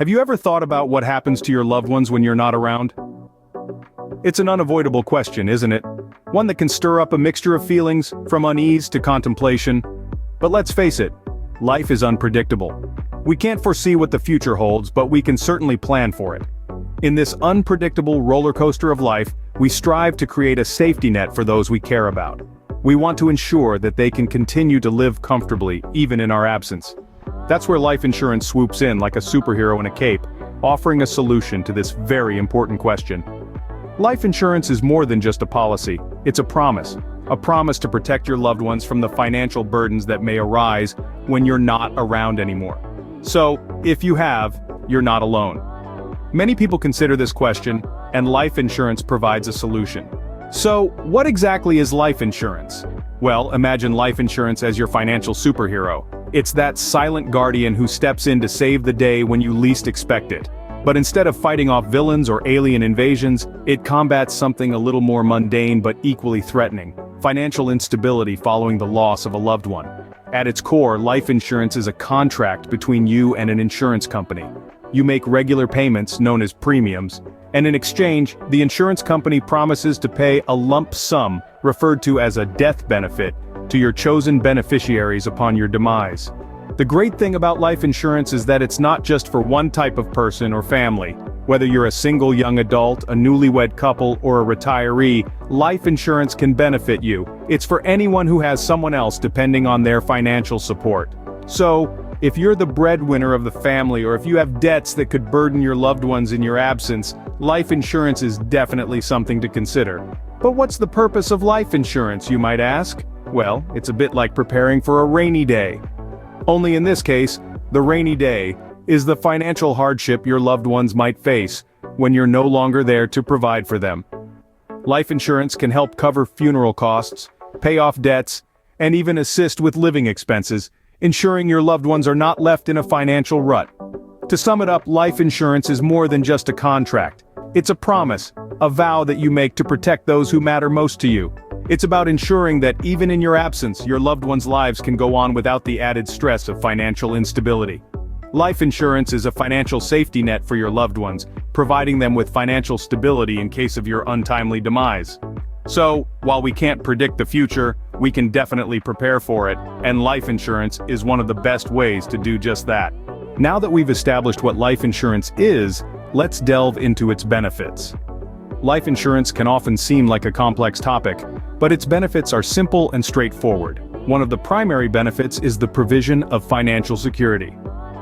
Have you ever thought about what happens to your loved ones when you're not around? It's an unavoidable question, isn't it? One that can stir up a mixture of feelings, from unease to contemplation. But let's face it, life is unpredictable. We can't foresee what the future holds, but we can certainly plan for it. In this unpredictable roller coaster of life, we strive to create a safety net for those we care about. We want to ensure that they can continue to live comfortably, even in our absence. That's where life insurance swoops in like a superhero in a cape, offering a solution to this very important question. Life insurance is more than just a policy, it's a promise to protect your loved ones from the financial burdens that may arise when you're not around anymore. So, if you have, you're not alone. Many people consider this question, and life insurance provides a solution. So, what exactly is life insurance? Well, imagine life insurance as your financial superhero. It's that silent guardian who steps in to save the day when you least expect it. But instead of fighting off villains or alien invasions, it combats something a little more mundane but equally threatening: financial instability following the loss of a loved one. At its core, life insurance is a contract between you and an insurance company. You make regular payments, known as premiums, and in exchange, the insurance company promises to pay a lump sum, referred to as a death benefit, to your chosen beneficiaries upon your demise. The great thing about life insurance is that it's not just for one type of person or family. Whether you're a single young adult, a newlywed couple, or a retiree, life insurance can benefit you. It's for anyone who has someone else depending on their financial support. So, if you're the breadwinner of the family, or if you have debts that could burden your loved ones in your absence, life insurance is definitely something to consider. But what's the purpose of life insurance, you might ask? Well, it's a bit like preparing for a rainy day. Only in this case, the rainy day is the financial hardship your loved ones might face when you're no longer there to provide for them. Life insurance can help cover funeral costs, pay off debts, and even assist with living expenses, ensuring your loved ones are not left in a financial rut. To sum it up, life insurance is more than just a contract. It's a promise, a vow that you make to protect those who matter most to you. It's about ensuring that even in your absence, your loved ones' lives can go on without the added stress of financial instability. Life insurance is a financial safety net for your loved ones, providing them with financial stability in case of your untimely demise. So, while we can't predict the future, we can definitely prepare for it, and life insurance is one of the best ways to do just that. Now that we've established what life insurance is, let's delve into its benefits. Life insurance can often seem like a complex topic, but its benefits are simple and straightforward. One of the primary benefits is the provision of financial security.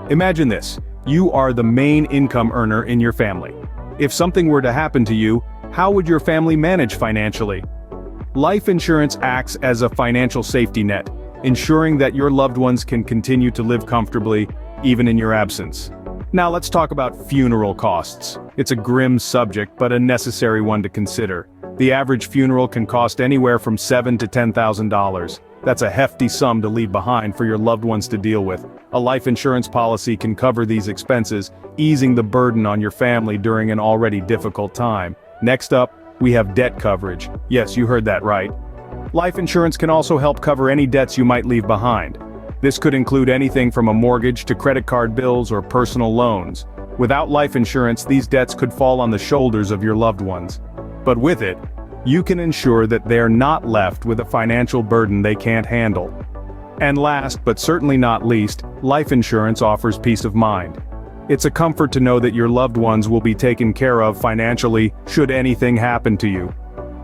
Imagine this: you are the main income earner in your family. If something were to happen to you, how would your family manage financially? Life insurance acts as a financial safety net, ensuring that your loved ones can continue to live comfortably, even in your absence. Now let's talk about funeral costs. It's a grim subject, but a necessary one to consider. The average funeral can cost anywhere from $7,000 to $10,000. That's a hefty sum to leave behind for your loved ones to deal with. A life insurance policy can cover these expenses, easing the burden on your family during an already difficult time. Next up, we have debt coverage. Yes, you heard that right. Life insurance can also help cover any debts you might leave behind. This could include anything from a mortgage to credit card bills or personal loans. Without life insurance, these debts could fall on the shoulders of your loved ones. But with it, you can ensure that they're not left with a financial burden they can't handle. And last, but certainly not least, life insurance offers peace of mind. It's a comfort to know that your loved ones will be taken care of financially should anything happen to you.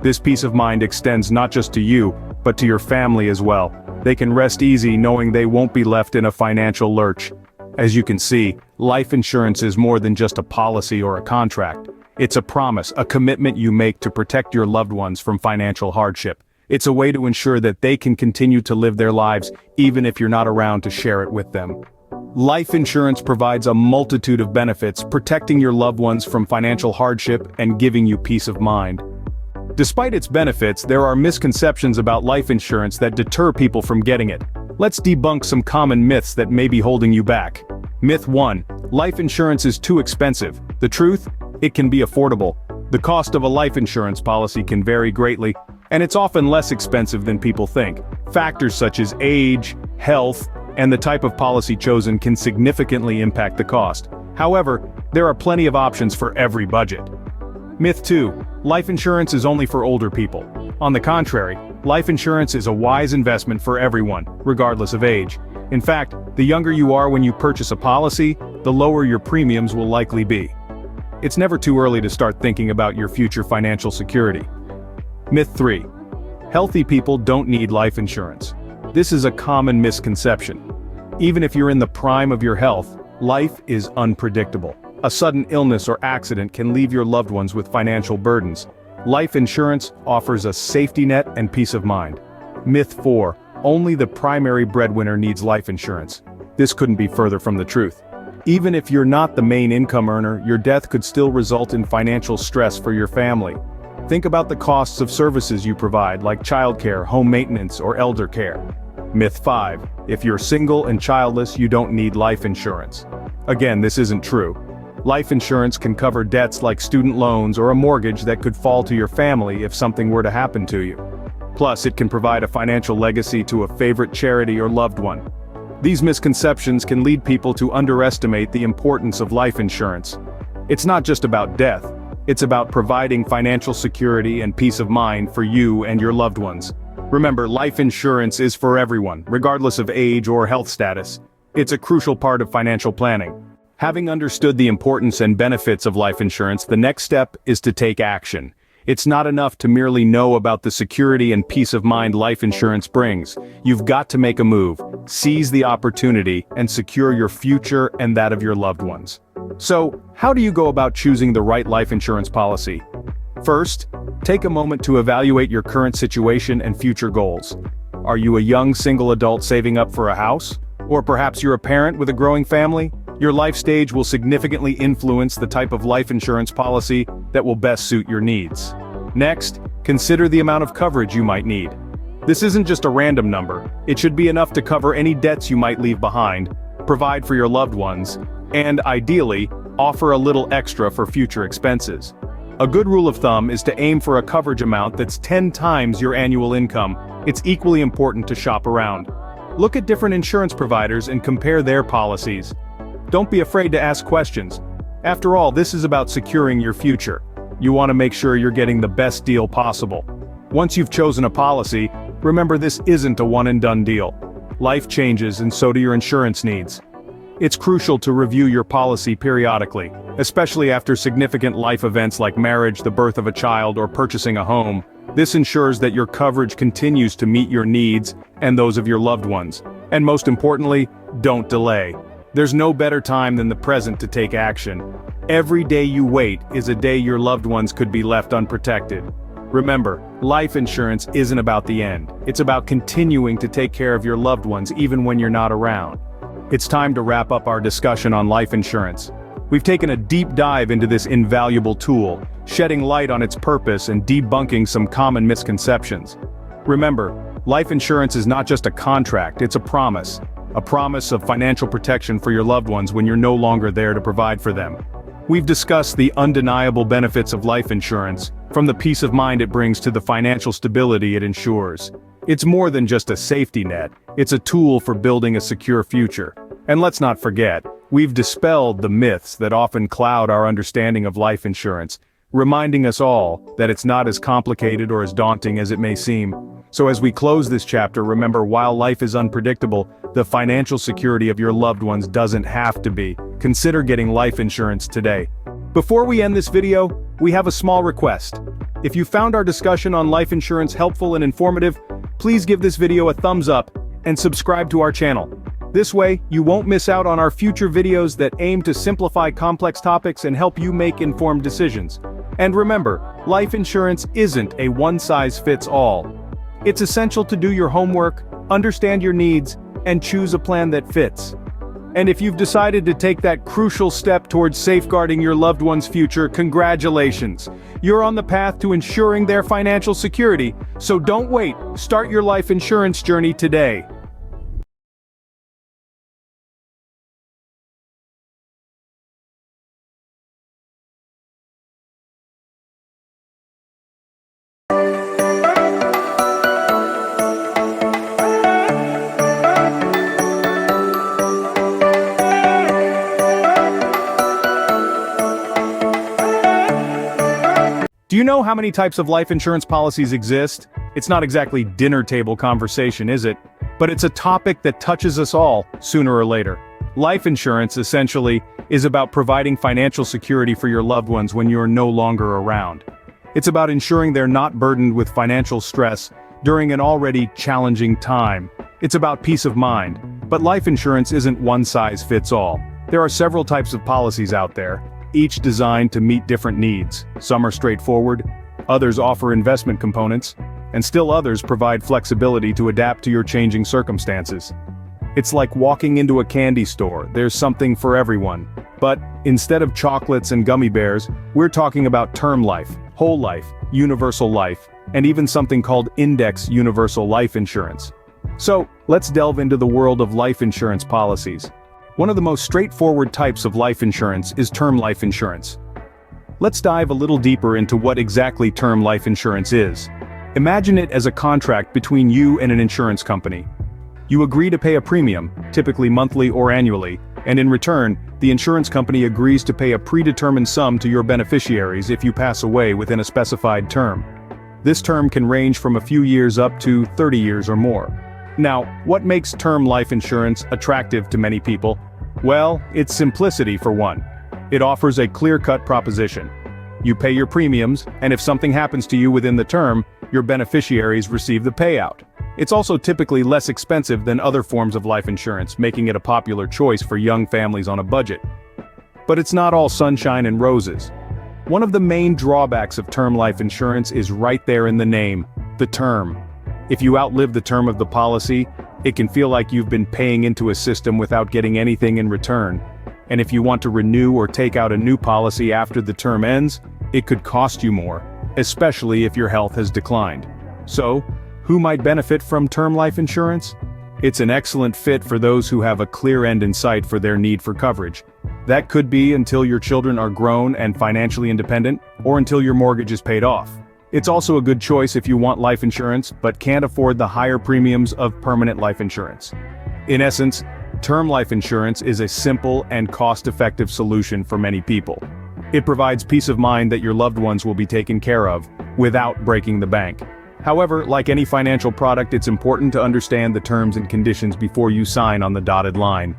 This peace of mind extends not just to you, but to your family as well. They can rest easy knowing they won't be left in a financial lurch. As you can see, life insurance is more than just a policy or a contract. It's a promise, a commitment you make to protect your loved ones from financial hardship. It's a way to ensure that they can continue to live their lives even if you're not around to share it with them. Life insurance provides a multitude of benefits, protecting your loved ones from financial hardship and giving you peace of mind. Despite its benefits, there are misconceptions about life insurance that deter people from getting it. Let's debunk some common myths that may be holding you back. Myth 1. Life insurance is too expensive. The truth? It can be affordable. The cost of a life insurance policy can vary greatly, and it's often less expensive than people think. Factors such as age, health, and the type of policy chosen can significantly impact the cost. However, there are plenty of options for every budget. Myth 2. Life insurance is only for older people. On the contrary, life insurance is a wise investment for everyone, regardless of age. In fact, the younger you are when you purchase a policy, the lower your premiums will likely be. It's never too early to start thinking about your future financial security. Myth 3. Healthy people don't need life insurance. This is a common misconception. Even if you're in the prime of your health, life is unpredictable. A sudden illness or accident can leave your loved ones with financial burdens. Life insurance offers a safety net and peace of mind. Myth 4. Only the primary breadwinner needs life insurance. This couldn't be further from the truth. Even if you're not the main income earner, your death could still result in financial stress for your family. Think about the costs of services you provide, like childcare, home maintenance, or elder care. Myth 5. If you're single and childless, you don't need life insurance. Again, this isn't true. Life insurance can cover debts like student loans or a mortgage that could fall to your family if something were to happen to you. Plus, it can provide a financial legacy to a favorite charity or loved one. These misconceptions can lead people to underestimate the importance of life insurance. It's not just about death, it's about providing financial security and peace of mind for you and your loved ones. Remember, life insurance is for everyone, regardless of age or health status. It's a crucial part of financial planning. Having understood the importance and benefits of life insurance, the next step is to take action. It's not enough to merely know about the security and peace of mind life insurance brings. You've got to make a move, seize the opportunity, and secure your future and that of your loved ones. So, how do you go about choosing the right life insurance policy? First, take a moment to evaluate your current situation and future goals. Are you a young single adult saving up for a house? Or perhaps you're a parent with a growing family? Your life stage will significantly influence the type of life insurance policy that will best suit your needs. Next, consider the amount of coverage you might need. This isn't just a random number. It should be enough to cover any debts you might leave behind, provide for your loved ones, and ideally, offer a little extra for future expenses. A good rule of thumb is to aim for a coverage amount that's 10 times your annual income. It's equally important to shop around. Look at different insurance providers and compare their policies. Don't be afraid to ask questions. After all, this is about securing your future. You want to make sure you're getting the best deal possible. Once you've chosen a policy, remember this isn't a one-and-done deal. Life changes and so do your insurance needs. It's crucial to review your policy periodically, especially after significant life events like marriage, the birth of a child, or purchasing a home. This ensures that your coverage continues to meet your needs and those of your loved ones. And most importantly, don't delay. There's no better time than the present to take action. Every day you wait is a day your loved ones could be left unprotected. Remember, life insurance isn't about the end. It's about continuing to take care of your loved ones even when you're not around. It's time to wrap up our discussion on life insurance. We've taken a deep dive into this invaluable tool, shedding light on its purpose and debunking some common misconceptions. Remember, life insurance is not just a contract, it's a promise of financial protection for your loved ones when you're no longer there to provide for them. We've discussed the undeniable benefits of life insurance, from the peace of mind it brings to the financial stability it ensures. It's more than just a safety net, it's a tool for building a secure future. And let's not forget, we've dispelled the myths that often cloud our understanding of life insurance, reminding us all that it's not as complicated or as daunting as it may seem. So as we close this chapter, remember, while life is unpredictable, the financial security of your loved ones doesn't have to be. Consider getting life insurance today. Before we end this video, we have a small request. If you found our discussion on life insurance helpful and informative, please give this video a thumbs up and subscribe to our channel. This way, you won't miss out on our future videos that aim to simplify complex topics and help you make informed decisions. And remember, life insurance isn't a one-size-fits-all. It's essential to do your homework, understand your needs, and choose a plan that fits. And if you've decided to take that crucial step towards safeguarding your loved one's future, congratulations! You're on the path to ensuring their financial security, so don't wait, start your life insurance journey today. Do you know how many types of life insurance policies exist? It's not exactly dinner table conversation, is it? But it's a topic that touches us all, sooner or later. Life insurance, essentially, is about providing financial security for your loved ones when you're no longer around. It's about ensuring they're not burdened with financial stress during an already challenging time. It's about peace of mind. But life insurance isn't one size fits all. There are several types of policies out there, each designed to meet different needs. Some are straightforward, others offer investment components, and still others provide flexibility to adapt to your changing circumstances. It's like walking into a candy store, there's something for everyone. But instead of chocolates and gummy bears, we're talking about term life, whole life, universal life, and even something called index universal life insurance. So, let's delve into the world of life insurance policies. One of the most straightforward types of life insurance is term life insurance. Let's dive a little deeper into what exactly term life insurance is. Imagine it as a contract between you and an insurance company. You agree to pay a premium, typically monthly or annually, and in return, the insurance company agrees to pay a predetermined sum to your beneficiaries if you pass away within a specified term. This term can range from a few years up to 30 years or more. Now, what makes term life insurance attractive to many people? Well, it's simplicity for one. It offers a clear-cut proposition. You pay your premiums, and if something happens to you within the term, your beneficiaries receive the payout. It's also typically less expensive than other forms of life insurance, making it a popular choice for young families on a budget. But it's not all sunshine and roses. One of the main drawbacks of term life insurance is right there in the name, the term. If you outlive the term of the policy, it can feel like you've been paying into a system without getting anything in return. And if you want to renew or take out a new policy after the term ends, it could cost you more, especially if your health has declined. So, who might benefit from term life insurance? It's an excellent fit for those who have a clear end in sight for their need for coverage. That could be until your children are grown and financially independent, or until your mortgage is paid off. It's also a good choice if you want life insurance but can't afford the higher premiums of permanent life insurance. In essence, term life insurance is a simple and cost-effective solution for many people. It provides peace of mind that your loved ones will be taken care of, without breaking the bank. However, like any financial product, it's important to understand the terms and conditions before you sign on the dotted line.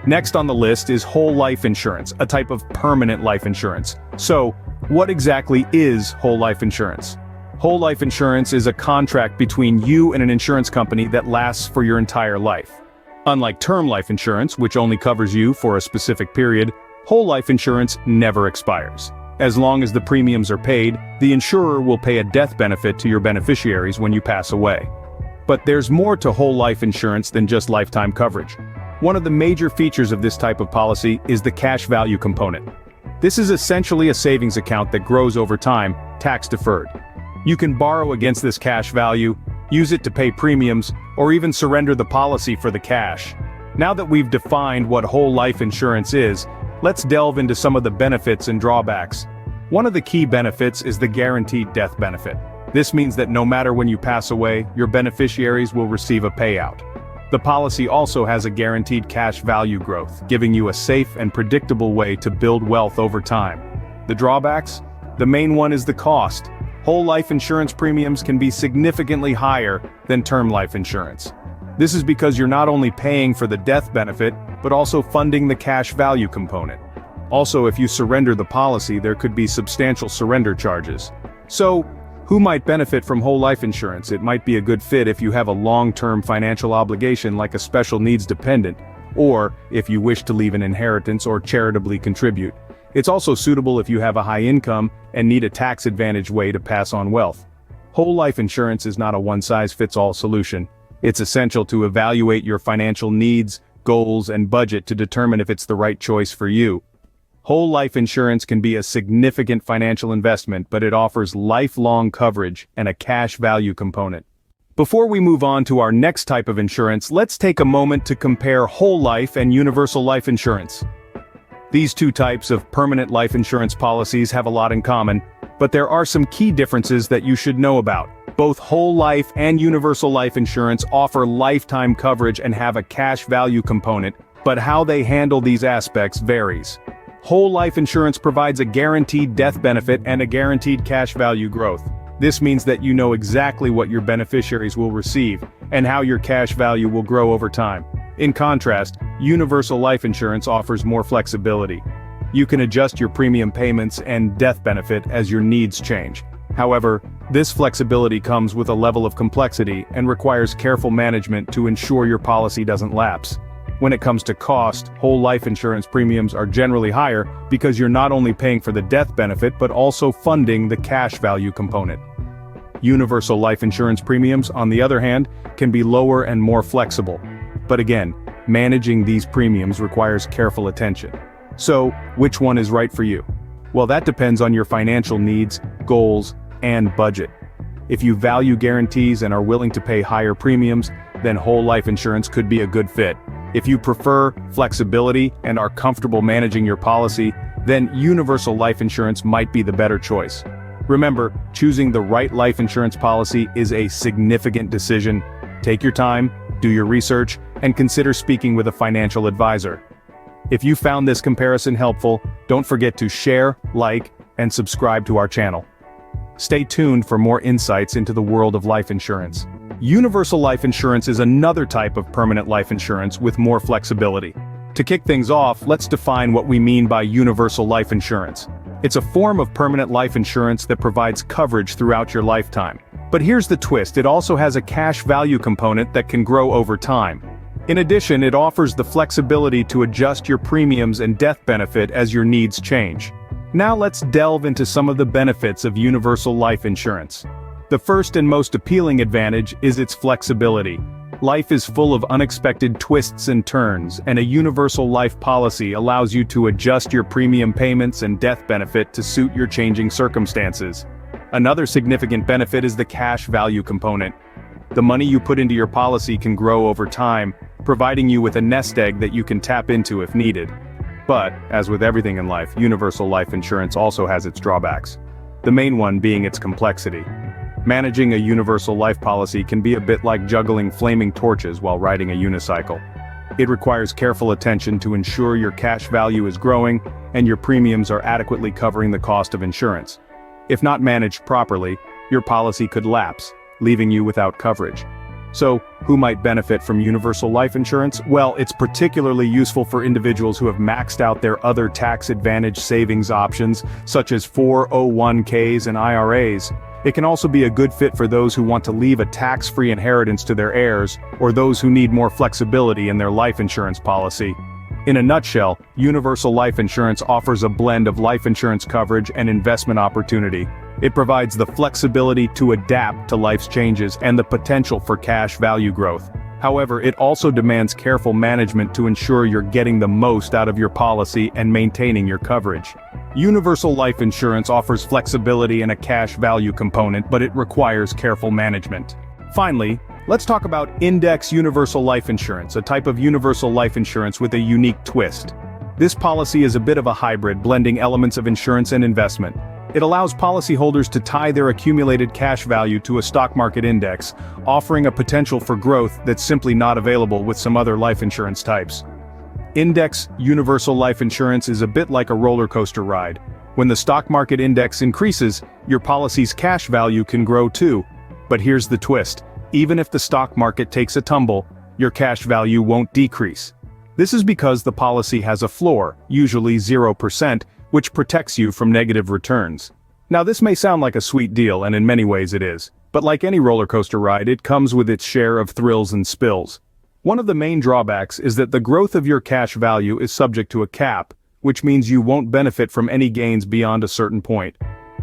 Next on the list is whole life insurance, a type of permanent life insurance. So, what exactly is whole life insurance? Whole life insurance is a contract between you and an insurance company that lasts for your entire life. Unlike term life insurance, which only covers you for a specific period, whole life insurance never expires. As long as the premiums are paid, the insurer will pay a death benefit to your beneficiaries when you pass away. But there's more to whole life insurance than just lifetime coverage. One of the major features of this type of policy is the cash value component. This is essentially a savings account that grows over time, tax-deferred. You can borrow against this cash value, use it to pay premiums, or even surrender the policy for the cash. Now that we've defined what whole life insurance is, let's delve into some of the benefits and drawbacks. One of the key benefits is the guaranteed death benefit. This means that no matter when you pass away, your beneficiaries will receive a payout. The policy also has a guaranteed cash value growth, giving you a safe and predictable way to build wealth over time. The drawbacks? The main one is the cost. Whole life insurance premiums can be significantly higher than term life insurance. This is because you're not only paying for the death benefit, but also funding the cash value component. Also, if you surrender the policy, there could be substantial surrender charges. So, who might benefit from whole life insurance? It might be a good fit if you have a long-term financial obligation like a special needs dependent, or if you wish to leave an inheritance or charitably contribute. It's also suitable if you have a high income and need a tax-advantaged way to pass on wealth. Whole life insurance is not a one-size-fits-all solution. It's essential to evaluate your financial needs, goals, and budget to determine if it's the right choice for you. Whole life insurance can be a significant financial investment, but it offers lifelong coverage and a cash value component. Before we move on to our next type of insurance, let's take a moment to compare whole life and universal life insurance. These two types of permanent life insurance policies have a lot in common, but there are some key differences that you should know about. Both whole life and universal life insurance offer lifetime coverage and have a cash value component, but how they handle these aspects varies. Whole life insurance provides a guaranteed death benefit and a guaranteed cash value growth. This means that you know exactly what your beneficiaries will receive and how your cash value will grow over time. In contrast, universal life insurance offers more flexibility. You can adjust your premium payments and death benefit as your needs change. However, this flexibility comes with a level of complexity and requires careful management to ensure your policy doesn't lapse. When it comes to cost, whole life insurance premiums are generally higher because you're not only paying for the death benefit but also funding the cash value component. Universal life insurance premiums, on the other hand, can be lower and more flexible. But again, managing these premiums requires careful attention. So, which one is right for you? Well, that depends on your financial needs, goals, and budget. If you value guarantees and are willing to pay higher premiums, then whole life insurance could be a good fit. If you prefer flexibility and are comfortable managing your policy, then universal life insurance might be the better choice. Remember, choosing the right life insurance policy is a significant decision. Take your time, do your research, and consider speaking with a financial advisor. If you found this comparison helpful, don't forget to share, like, and subscribe to our channel. Stay tuned for more insights into the world of life insurance. Universal life insurance is another type of permanent life insurance with more flexibility. To kick things off, let's define what we mean by universal life insurance. It's a form of permanent life insurance that provides coverage throughout your lifetime. But here's the twist, it also has a cash value component that can grow over time. In addition, it offers the flexibility to adjust your premiums and death benefit as your needs change. Now let's delve into some of the benefits of universal life insurance. The first and most appealing advantage is its flexibility. Life is full of unexpected twists and turns, and a universal life policy allows you to adjust your premium payments and death benefit to suit your changing circumstances. Another significant benefit is the cash value component. The money you put into your policy can grow over time, providing you with a nest egg that you can tap into if needed. But, as with everything in life, universal life insurance also has its drawbacks. The main one being its complexity. Managing a universal life policy can be a bit like juggling flaming torches while riding a unicycle. It requires careful attention to ensure your cash value is growing and your premiums are adequately covering the cost of insurance. If not managed properly, your policy could lapse, leaving you without coverage. So, who might benefit from universal life insurance? Well, it's particularly useful for individuals who have maxed out their other tax-advantaged savings options, such as 401ks and IRAs. It can also be a good fit for those who want to leave a tax-free inheritance to their heirs, or those who need more flexibility in their life insurance policy. In a nutshell, universal life insurance offers a blend of life insurance coverage and investment opportunity. It provides the flexibility to adapt to life's changes and the potential for cash value growth. However, it also demands careful management to ensure you're getting the most out of your policy and maintaining your coverage. Universal life insurance offers flexibility and a cash value component, but it requires careful management. Finally, let's talk about Index Universal Life Insurance, a type of universal life insurance with a unique twist. This policy is a bit of a hybrid, blending elements of insurance and investment. It allows policyholders to tie their accumulated cash value to a stock market index, offering a potential for growth that's simply not available with some other life insurance types. Index Universal Life Insurance is a bit like a roller coaster ride. When the stock market index increases, your policy's cash value can grow too. But here's the twist. Even if the stock market takes a tumble, your cash value won't decrease. This is because the policy has a floor, usually 0%, which protects you from negative returns. Now this may sound like a sweet deal, and in many ways it is. But like any roller coaster ride, it comes with its share of thrills and spills. One of the main drawbacks is that the growth of your cash value is subject to a cap, which means you won't benefit from any gains beyond a certain point.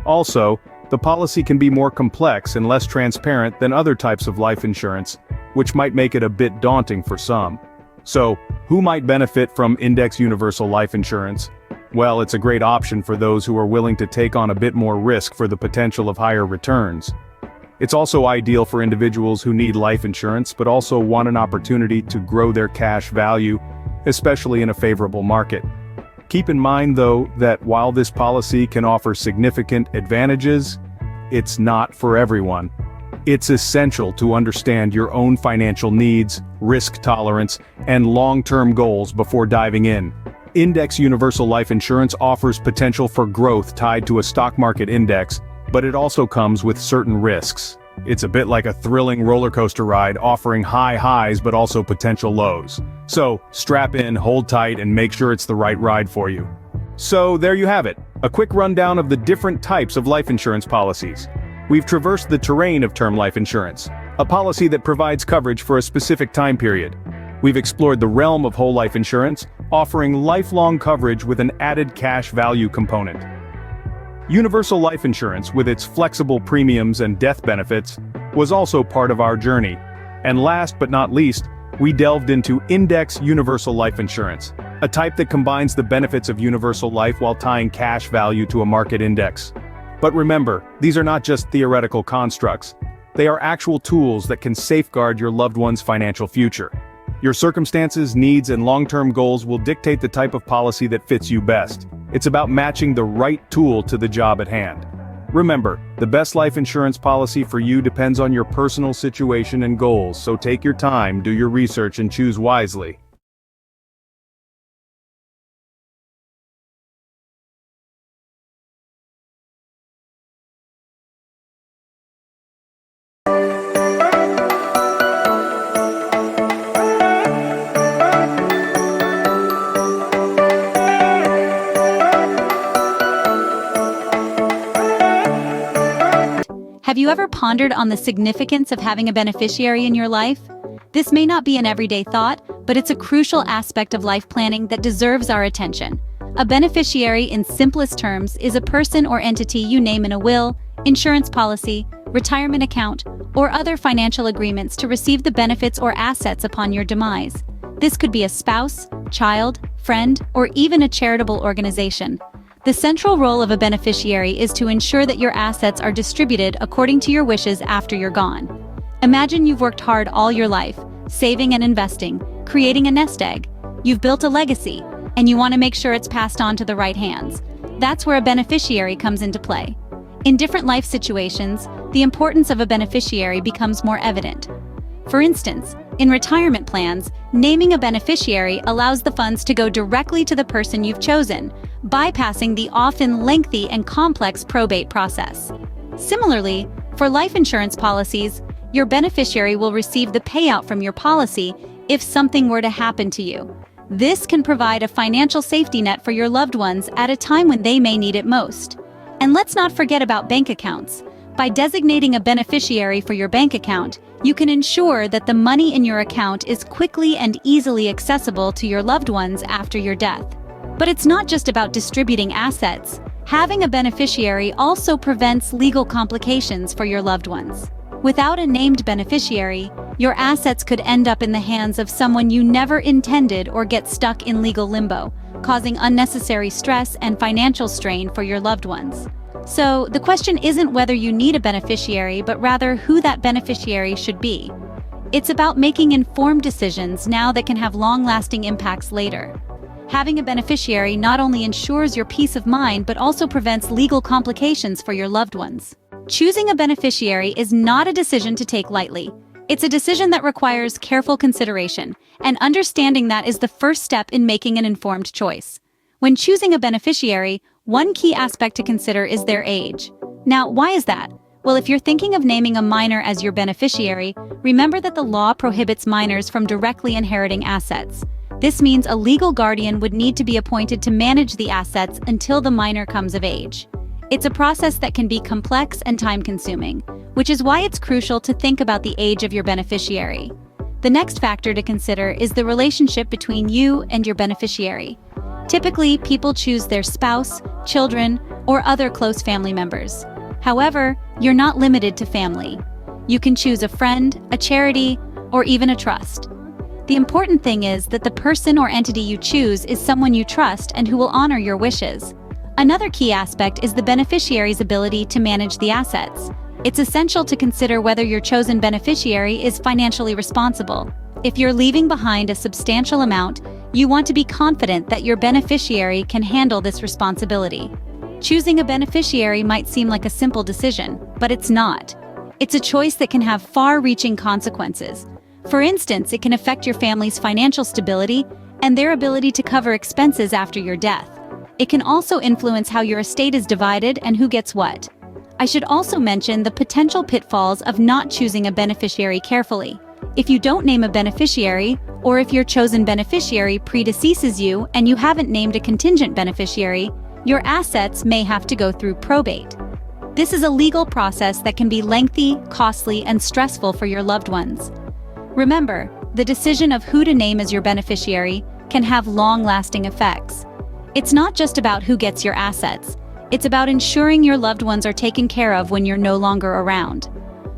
Also, the policy can be more complex and less transparent than other types of life insurance, which might make it a bit daunting for some. So, who might benefit from Index Universal Life Insurance? Well, it's a great option for those who are willing to take on a bit more risk for the potential of higher returns. It's also ideal for individuals who need life insurance but also want an opportunity to grow their cash value, especially in a favorable market. Keep in mind, though, that while this policy can offer significant advantages, it's not for everyone. It's essential to understand your own financial needs, risk tolerance, and long-term goals before diving in. Index universal life insurance offers potential for growth tied to a stock market index, but it also comes with certain risks. It's a bit like a thrilling roller coaster ride, offering high highs but also potential lows. So, strap in, hold tight, and make sure it's the right ride for you. So there you have it, a quick rundown of the different types of life insurance policies. We've traversed the terrain of term life insurance, a policy that provides coverage for a specific time period. We've explored the realm of whole life insurance, offering lifelong coverage with an added cash value component. Universal life insurance, with its flexible premiums and death benefits, was also part of our journey. And last but not least, we delved into Index Universal Life Insurance, a type that combines the benefits of universal life while tying cash value to a market index. But remember, these are not just theoretical constructs. They are actual tools that can safeguard your loved one's financial future. Your circumstances, needs, and long-term goals will dictate the type of policy that fits you best. It's about matching the right tool to the job at hand. Remember, the best life insurance policy for you depends on your personal situation and goals, so take your time, do your research, and choose wisely. Have you ever pondered on the significance of having a beneficiary in your life? This may not be an everyday thought, but it's a crucial aspect of life planning that deserves our attention. A beneficiary, in simplest terms, is a person or entity you name in a will, insurance policy, retirement account, or other financial agreements to receive the benefits or assets upon your demise. This could be a spouse, child, friend, or even a charitable organization. The central role of a beneficiary is to ensure that your assets are distributed according to your wishes after you're gone. Imagine you've worked hard all your life, saving and investing, creating a nest egg. You've built a legacy, and you want to make sure it's passed on to the right hands. That's where a beneficiary comes into play. In different life situations, the importance of a beneficiary becomes more evident. For instance, in retirement plans, naming a beneficiary allows the funds to go directly to the person you've chosen, bypassing the often lengthy and complex probate process. Similarly, for life insurance policies, your beneficiary will receive the payout from your policy if something were to happen to you. This can provide a financial safety net for your loved ones at a time when they may need it most. And let's not forget about bank accounts. By designating a beneficiary for your bank account, you can ensure that the money in your account is quickly and easily accessible to your loved ones after your death. But it's not just about distributing assets. Having a beneficiary also prevents legal complications for your loved ones. Without a named beneficiary, your assets could end up in the hands of someone you never intended or get stuck in legal limbo, causing unnecessary stress and financial strain for your loved ones. So, the question isn't whether you need a beneficiary, but rather who that beneficiary should be. It's about making informed decisions now that can have long-lasting impacts later. Having a beneficiary not only ensures your peace of mind, but also prevents legal complications for your loved ones. Choosing a beneficiary is not a decision to take lightly. It's a decision that requires careful consideration, and understanding that is the first step in making an informed choice. When choosing a beneficiary, one key aspect to consider is their age. Now, why is that? Well, if you're thinking of naming a minor as your beneficiary, remember that the law prohibits minors from directly inheriting assets. This means a legal guardian would need to be appointed to manage the assets until the minor comes of age. It's a process that can be complex and time-consuming, which is why it's crucial to think about the age of your beneficiary. The next factor to consider is the relationship between you and your beneficiary. Typically, people choose their spouse, children, or other close family members. However, you're not limited to family. You can choose a friend, a charity, or even a trust. The important thing is that the person or entity you choose is someone you trust and who will honor your wishes. Another key aspect is the beneficiary's ability to manage the assets. It's essential to consider whether your chosen beneficiary is financially responsible. If you're leaving behind a substantial amount, you want to be confident that your beneficiary can handle this responsibility. Choosing a beneficiary might seem like a simple decision, but it's not. It's a choice that can have far-reaching consequences. For instance, it can affect your family's financial stability and their ability to cover expenses after your death. It can also influence how your estate is divided and who gets what. I should also mention the potential pitfalls of not choosing a beneficiary carefully. If you don't name a beneficiary, or if your chosen beneficiary predeceases you and you haven't named a contingent beneficiary, your assets may have to go through probate. This is a legal process that can be lengthy, costly, and stressful for your loved ones. Remember, the decision of who to name as your beneficiary can have long-lasting effects. It's not just about who gets your assets. It's about ensuring your loved ones are taken care of when you're no longer around.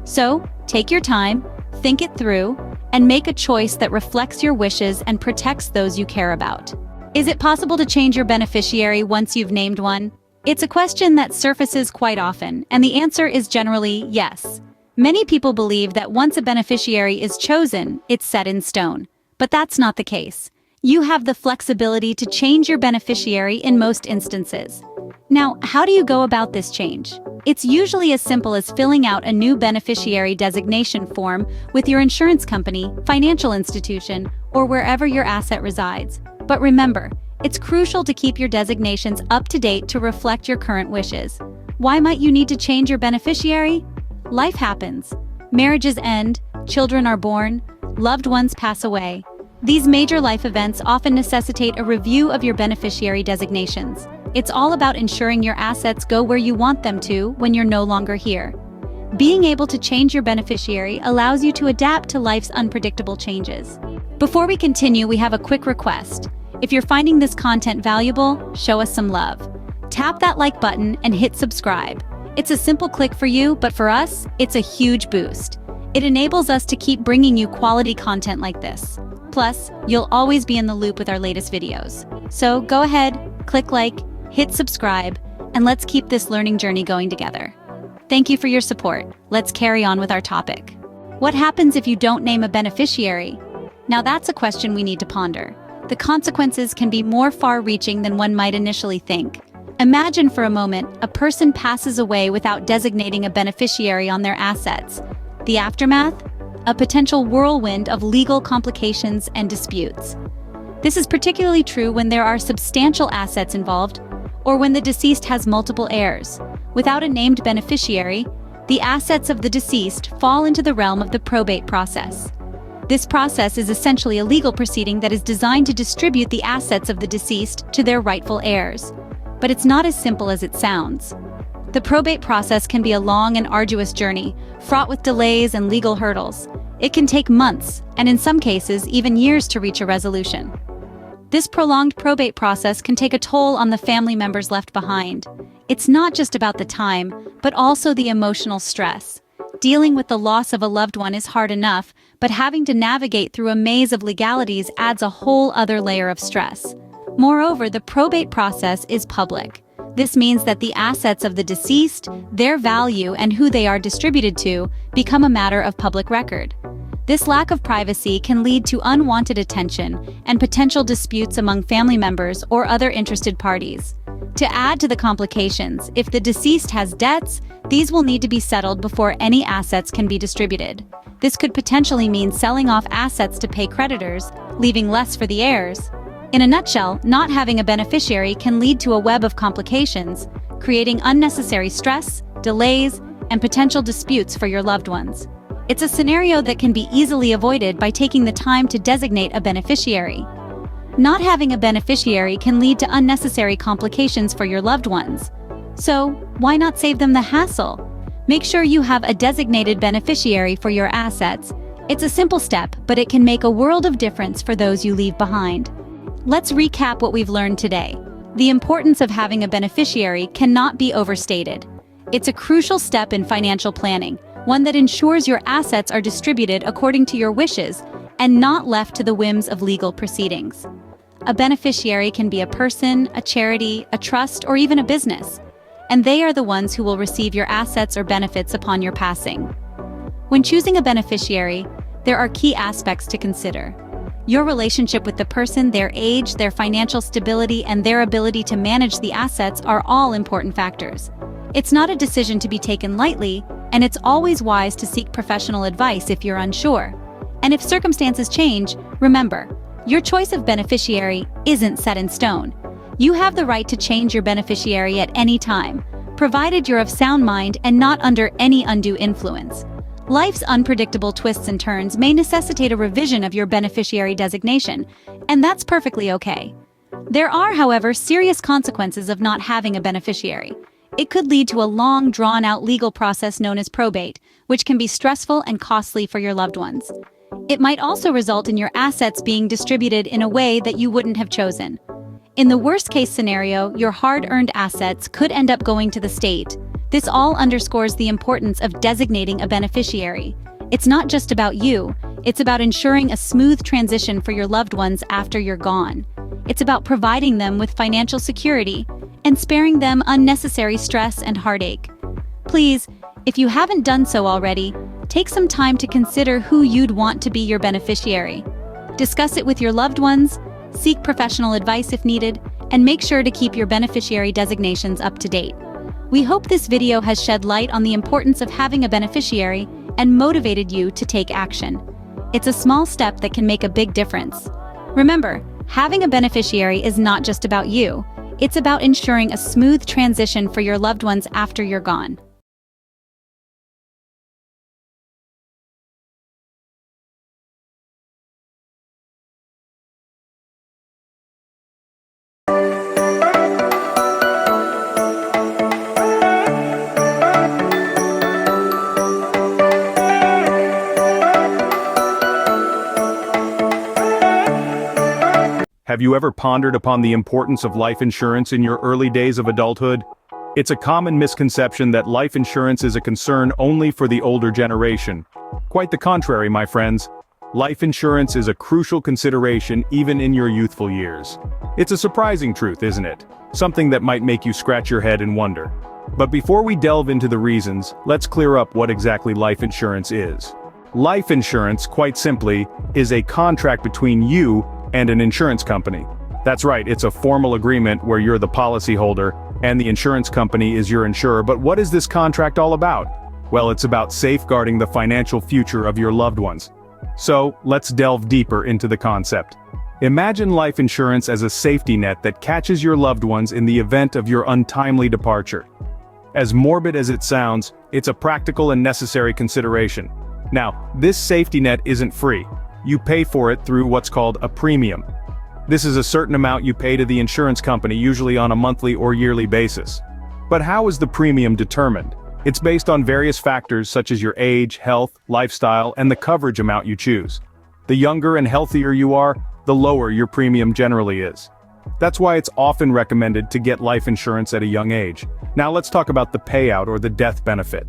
So, take your time, think it through, and make a choice that reflects your wishes and protects those you care about. Is it possible to change your beneficiary once you've named one? It's a question that surfaces quite often, and the answer is generally yes. Many people believe that once a beneficiary is chosen, it's set in stone. But that's not the case. You have the flexibility to change your beneficiary in most instances. Now, how do you go about this change? It's usually as simple as filling out a new beneficiary designation form with your insurance company, financial institution, or wherever your asset resides. But remember, it's crucial to keep your designations up to date to reflect your current wishes. Why might you need to change your beneficiary? Life happens. Marriages end, children are born, loved ones pass away. These major life events often necessitate a review of your beneficiary designations. It's all about ensuring your assets go where you want them to when you're no longer here. Being able to change your beneficiary allows you to adapt to life's unpredictable changes. Before we continue, we have a quick request. If you're finding this content valuable, show us some love. Tap that like button and hit subscribe. It's a simple click for you, but for us, it's a huge boost. It enables us to keep bringing you quality content like this. Plus, you'll always be in the loop with our latest videos. So go ahead, click like, hit subscribe, and let's keep this learning journey going together. Thank you for your support. Let's carry on with our topic. What happens if you don't name a beneficiary? Now that's a question we need to ponder. The consequences can be more far-reaching than one might initially think. Imagine for a moment, a person passes away without designating a beneficiary on their assets. The aftermath? A potential whirlwind of legal complications and disputes. This is particularly true when there are substantial assets involved, or when the deceased has multiple heirs. Without a named beneficiary, the assets of the deceased fall into the realm of the probate process. This process is essentially a legal proceeding that is designed to distribute the assets of the deceased to their rightful heirs. But it's not as simple as it sounds. The probate process can be a long and arduous journey, fraught with delays and legal hurdles. It can take months, and in some cases, even years to reach a resolution. This prolonged probate process can take a toll on the family members left behind. It's not just about the time, but also the emotional stress. Dealing with the loss of a loved one is hard enough, but having to navigate through a maze of legalities adds a whole other layer of stress. Moreover, the probate process is public. This means that the assets of the deceased, their value, and who they are distributed to become a matter of public record. This lack of privacy can lead to unwanted attention and potential disputes among family members or other interested parties. To add to the complications, if the deceased has debts, these will need to be settled before any assets can be distributed. This could potentially mean selling off assets to pay creditors, leaving less for the heirs. In a nutshell, not having a beneficiary can lead to a web of complications, creating unnecessary stress, delays, and potential disputes for your loved ones. It's a scenario that can be easily avoided by taking the time to designate a beneficiary. Not having a beneficiary can lead to unnecessary complications for your loved ones. So, why not save them the hassle? Make sure you have a designated beneficiary for your assets. It's a simple step, but it can make a world of difference for those you leave behind. Let's recap what we've learned today. The importance of having a beneficiary cannot be overstated. It's a crucial step in financial planning, one that ensures your assets are distributed according to your wishes and not left to the whims of legal proceedings. A beneficiary can be a person, a charity, a trust, or even a business, and they are the ones who will receive your assets or benefits upon your passing. When choosing a beneficiary, there are key aspects to consider. Your relationship with the person, their age, their financial stability, and their ability to manage the assets are all important factors. It's not a decision to be taken lightly, and it's always wise to seek professional advice if you're unsure. And if circumstances change, remember, Your choice of beneficiary isn't set in stone. You have the right to change your beneficiary at any time, provided you're of sound mind and not under any undue influence. Life's unpredictable twists and turns may necessitate a revision of your beneficiary designation, and that's perfectly okay. There are, however, serious consequences of not having a beneficiary. It could lead to a long, drawn-out legal process known as probate, which can be stressful and costly for your loved ones. It might also result in your assets being distributed in a way that you wouldn't have chosen. In the worst-case scenario, your hard-earned assets could end up going to the state. This all underscores the importance of designating a beneficiary. It's not just about you, it's about ensuring a smooth transition for your loved ones after you're gone. It's about providing them with financial security and sparing them unnecessary stress and heartache. Please, if you haven't done so already, take some time to consider who you'd want to be your beneficiary. Discuss it with your loved ones, seek professional advice if needed, and make sure to keep your beneficiary designations up to date. We hope this video has shed light on the importance of having a beneficiary and motivated you to take action. It's a small step that can make a big difference. Remember, having a beneficiary is not just about you. It's about ensuring a smooth transition for your loved ones after you're gone. Have you ever pondered upon the importance of life insurance in your early days of adulthood? It's a common misconception that life insurance is a concern only for the older generation. Quite the contrary, my friends. Life insurance is a crucial consideration even in your youthful years. It's a surprising truth, isn't it? Something that might make you scratch your head and wonder. But before we delve into the reasons, let's clear up what exactly life insurance is. Life insurance, quite simply, is a contract between you and an insurance company. That's right, it's a formal agreement where you're the policyholder and the insurance company is your insurer. But what is this contract all about? Well, it's about safeguarding the financial future of your loved ones. So, let's delve deeper into the concept. Imagine life insurance as a safety net that catches your loved ones in the event of your untimely departure. As morbid as it sounds, it's a practical and necessary consideration. Now, this safety net isn't free. You pay for it through what's called a premium. This is a certain amount you pay to the insurance company, usually on a monthly or yearly basis. But how is the premium determined? It's based on various factors such as your age, health, lifestyle, and the coverage amount you choose. The younger and healthier you are, the lower your premium generally is. That's why it's often recommended to get life insurance at a young age. Now let's talk about the payout or the death benefit.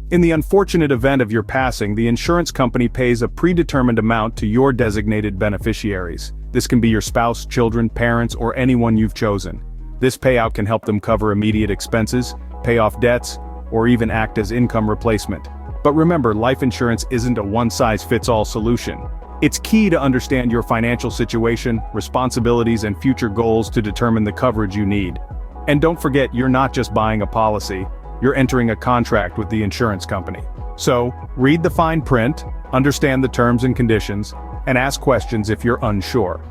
In the unfortunate event of your passing, the insurance company pays a predetermined amount to your designated beneficiaries. This can be your spouse, children, parents, or anyone you've chosen. This payout can help them cover immediate expenses, pay off debts, or even act as income replacement. But remember, life insurance isn't a one-size-fits-all solution. It's key to understand your financial situation, responsibilities, and future goals to determine the coverage you need. And don't forget, you're not just buying a policy. You're entering a contract with the insurance company. So, read the fine print, understand the terms and conditions, and ask questions if you're unsure.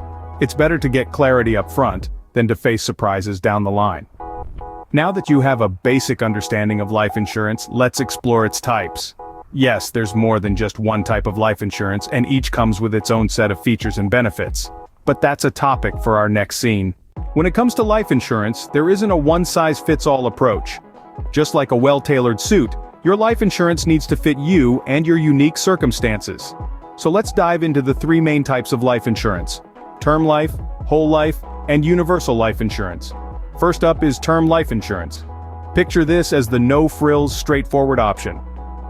It's better to get clarity up front than to face surprises down the line. Now that you have a basic understanding of life insurance, let's explore its types. Yes, there's more than just one type of life insurance, and each comes with its own set of features and benefits. But that's a topic for our next scene. When it comes to life insurance, there isn't a one-size-fits-all approach. Just like a well-tailored suit, your life insurance needs to fit you and your unique circumstances. So let's dive into the three main types of life insurance: term life, whole life, and universal life insurance. First up is term life insurance. Picture this as the no-frills, straightforward option.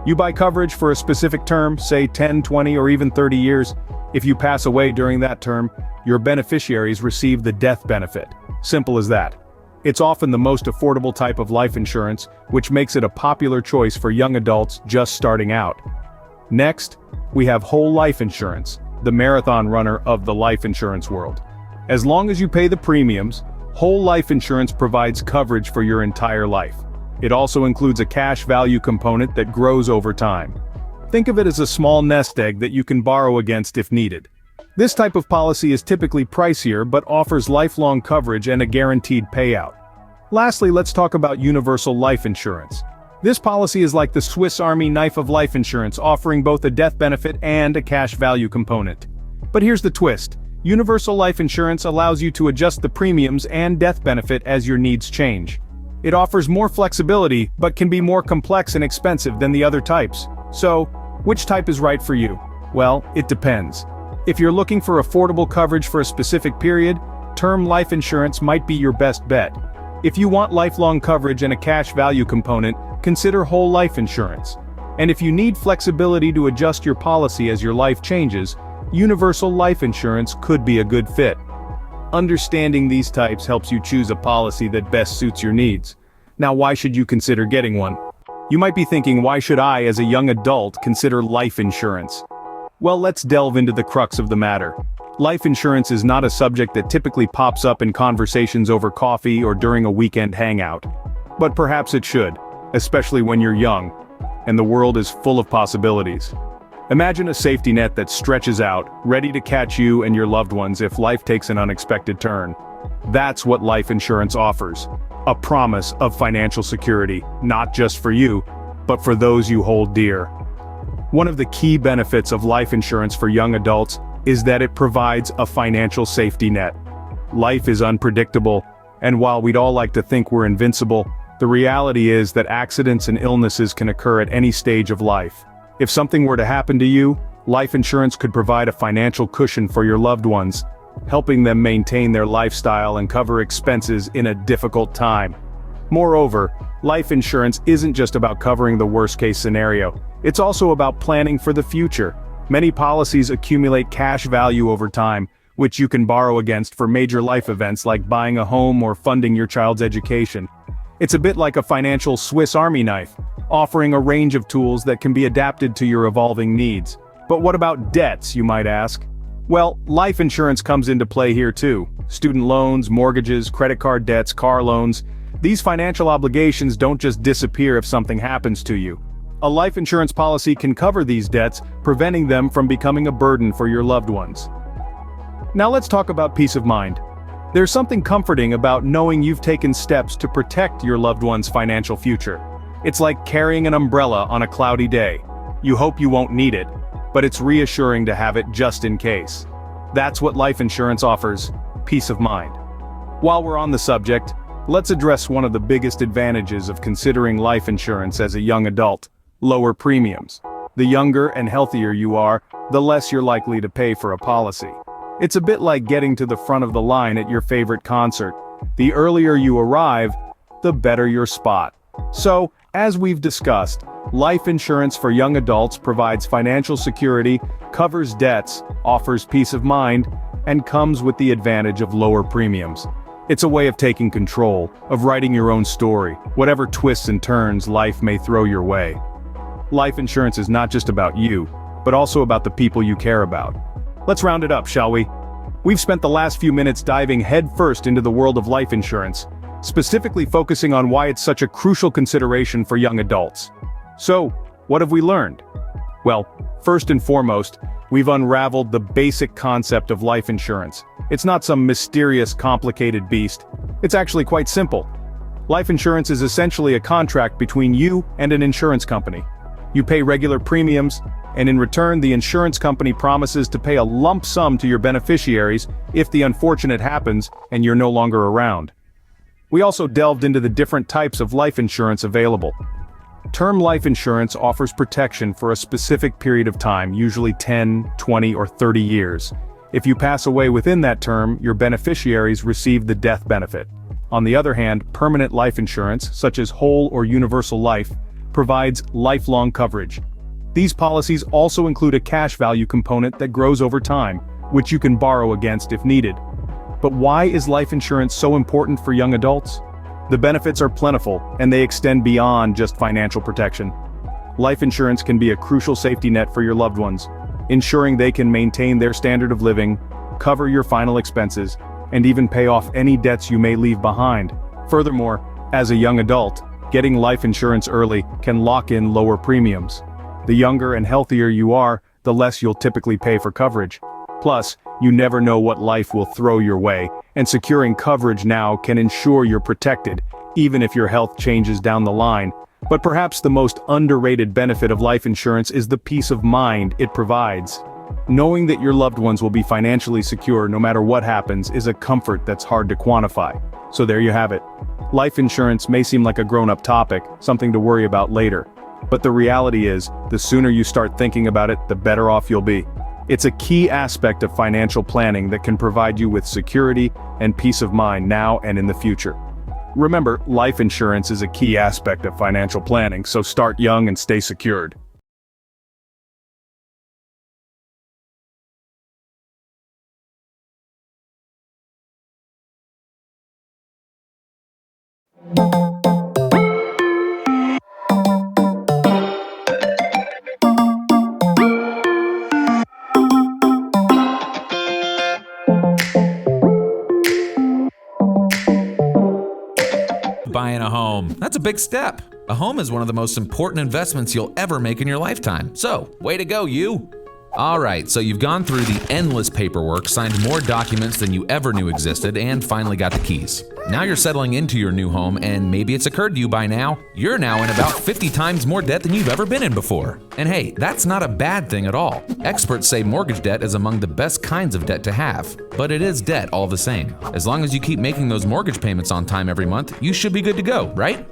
You buy coverage for a specific term, say 10, 20, or even 30 years. If you pass away during that term, your beneficiaries receive the death benefit. Simple as that. It's often the most affordable type of life insurance, which makes it a popular choice for young adults just starting out. Next, we have whole life insurance, the marathon runner of the life insurance world. As long as you pay the premiums, whole life insurance provides coverage for your entire life. It also includes a cash value component that grows over time. Think of it as a small nest egg that you can borrow against if needed. This type of policy is typically pricier but offers lifelong coverage and a guaranteed payout. Lastly, let's talk about universal life insurance. This policy is like the Swiss Army knife of life insurance, offering both a death benefit and a cash value component. But here's the twist. Universal life insurance allows you to adjust the premiums and death benefit as your needs change. It offers more flexibility, but can be more complex and expensive than the other types. So, which type is right for you? Well, it depends. If you're looking for affordable coverage for a specific period, term life insurance might be your best bet. If you want lifelong coverage and a cash value component, consider whole life insurance. And if you need flexibility to adjust your policy as your life changes, universal life insurance could be a good fit. Understanding these types helps you choose a policy that best suits your needs. Now, why should you consider getting one? You might be thinking, why should I, as a young adult, consider life insurance? Well, let's delve into the crux of the matter. Life insurance is not a subject that typically pops up in conversations over coffee or during a weekend hangout. But perhaps it should, especially when you're young, and the world is full of possibilities. Imagine a safety net that stretches out, ready to catch you and your loved ones if life takes an unexpected turn. That's what life insurance offers. A promise of financial security, not just for you, but for those you hold dear. One of the key benefits of life insurance for young adults is that it provides a financial safety net. Life is unpredictable, and while we'd all like to think we're invincible, the reality is that accidents and illnesses can occur at any stage of life. If something were to happen to you, life insurance could provide a financial cushion for your loved ones, helping them maintain their lifestyle and cover expenses in a difficult time. Moreover, life insurance isn't just about covering the worst-case scenario. It's also about planning for the future. Many policies accumulate cash value over time, which you can borrow against for major life events like buying a home or funding your child's education. It's a bit like a financial Swiss Army knife, offering a range of tools that can be adapted to your evolving needs. But what about debts, you might ask? Well, life insurance comes into play here too. Student loans, mortgages, credit card debts, car loans. These financial obligations don't just disappear if something happens to you. A life insurance policy can cover these debts, preventing them from becoming a burden for your loved ones. Now let's talk about peace of mind. There's something comforting about knowing you've taken steps to protect your loved one's financial future. It's like carrying an umbrella on a cloudy day. You hope you won't need it, but it's reassuring to have it just in case. That's what life insurance offers, peace of mind. While we're on the subject, let's address one of the biggest advantages of considering life insurance as a young adult: lower premiums. The younger and healthier you are, the less you're likely to pay for a policy. It's a bit like getting to the front of the line at your favorite concert. The earlier you arrive, the better your spot. So, as we've discussed, life insurance for young adults provides financial security, covers debts, offers peace of mind, and comes with the advantage of lower premiums. It's a way of taking control, of writing your own story, whatever twists and turns life may throw your way. Life insurance is not just about you, but also about the people you care about. Let's round it up, shall we? We've spent the last few minutes diving headfirst into the world of life insurance, specifically focusing on why it's such a crucial consideration for young adults. So, what have we learned? Well, first and foremost, we've unraveled the basic concept of life insurance. It's not some mysterious, complicated beast. It's actually quite simple. Life insurance is essentially a contract between you and an insurance company. You pay regular premiums, and in return the insurance company promises to pay a lump sum to your beneficiaries if the unfortunate happens and you're no longer around. We also delved into the different types of life insurance available. Term life insurance offers protection for a specific period of time, usually 10, 20, or 30 years. If you pass away within that term, your beneficiaries receive the death benefit. On the other hand, permanent life insurance, such as whole or universal life, provides lifelong coverage. These policies also include a cash value component that grows over time, which you can borrow against if needed. But why is life insurance so important for young adults? The benefits are plentiful, and they extend beyond just financial protection. Life insurance can be a crucial safety net for your loved ones, ensuring they can maintain their standard of living, cover your final expenses, and even pay off any debts you may leave behind. Furthermore, as a young adult, getting life insurance early can lock in lower premiums. The younger and healthier you are, the less you'll typically pay for coverage. Plus, You never know what life will throw your way, and securing coverage now can ensure you're protected, even if your health changes down the line. But perhaps the most underrated benefit of life insurance is the peace of mind it provides. Knowing that your loved ones will be financially secure no matter what happens is a comfort that's hard to quantify. So there you have it. Life insurance may seem like a grown-up topic, something to worry about later. But the reality is, the sooner you start thinking about it, the better off you'll be. It's a key aspect of financial planning that can provide you with security and peace of mind now and in the future. Remember, life insurance is a key aspect of financial planning, so start young and stay secured. Buying a home. That's a big step. A home is one of the most important investments you'll ever make in your lifetime. So, way to go, you! Alright, so you've gone through the endless paperwork, signed more documents than you ever knew existed, and finally got the keys. Now you're settling into your new home, and maybe it's occurred to you by now, you're now in about 50 times more debt than you've ever been in before. And hey, that's not a bad thing at all. Experts say mortgage debt is among the best kinds of debt to have. But it is debt all the same. As long as you keep making those mortgage payments on time every month, you should be good to go, right?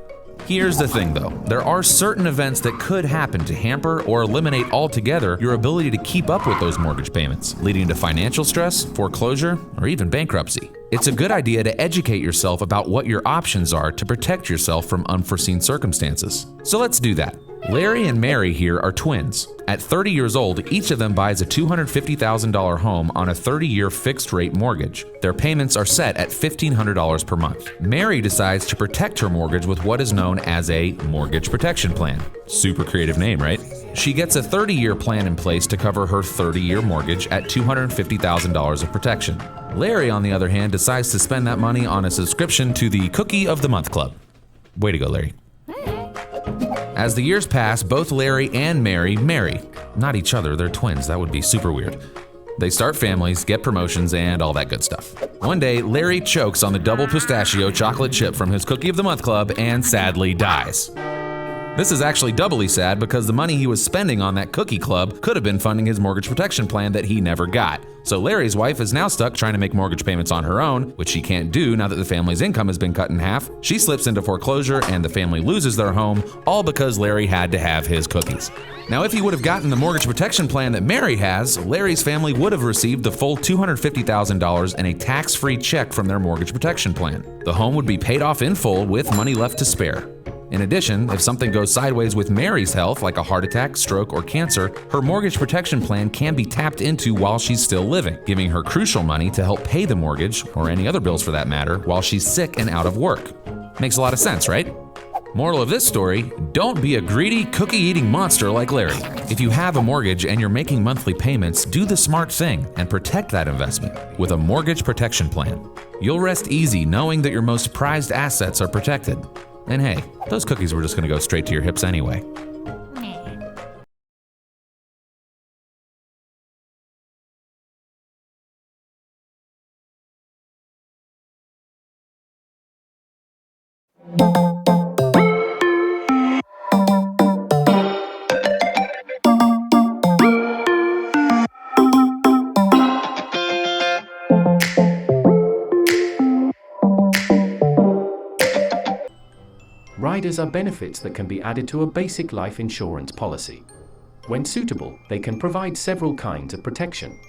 Here's the thing though, there are certain events that could happen to hamper or eliminate altogether your ability to keep up with those mortgage payments, leading to financial stress, foreclosure, or even bankruptcy. It's a good idea to educate yourself about what your options are to protect yourself from unforeseen circumstances. So let's do that. Larry and Mary here are twins. At 30 years old, each of them buys a $250,000 home on a 30-year fixed-rate mortgage. Their payments are set at $1,500 per month. Mary decides to protect her mortgage with what is known as a mortgage protection plan. Super creative name, right? She gets a 30-year plan in place to cover her 30-year mortgage at $250,000 of protection. Larry, on the other hand, decides to spend that money on a subscription to the Cookie of the Month Club. Way to go, Larry. As the years pass, both Larry and Mary marry. Not each other, they're twins, that would be super weird. They start families, get promotions, and all that good stuff. One day, Larry chokes on the double pistachio chocolate chip from his Cookie of the Month Club and sadly dies. This is actually doubly sad because the money he was spending on that cookie club could have been funding his mortgage protection plan that he never got. So Larry's wife is now stuck trying to make mortgage payments on her own, which she can't do now that the family's income has been cut in half. She slips into foreclosure and the family loses their home, all because Larry had to have his cookies. Now, if he would have gotten the mortgage protection plan that Mary has, Larry's family would have received the full $250,000 and a tax-free check from their mortgage protection plan. The home would be paid off in full with money left to spare. In addition, if something goes sideways with Mary's health, like a heart attack, stroke, or cancer, her mortgage protection plan can be tapped into while she's still living, giving her crucial money to help pay the mortgage, or any other bills for that matter, while she's sick and out of work. Makes a lot of sense, right? Moral of this story, don't be a greedy, cookie-eating monster like Larry. If you have a mortgage and you're making monthly payments, do the smart thing and protect that investment with a mortgage protection plan. You'll rest easy knowing that your most prized assets are protected. And hey, those cookies were just going to go straight to your hips anyway. Riders are benefits that can be added to a basic life insurance policy. When suitable, they can provide several kinds of protection.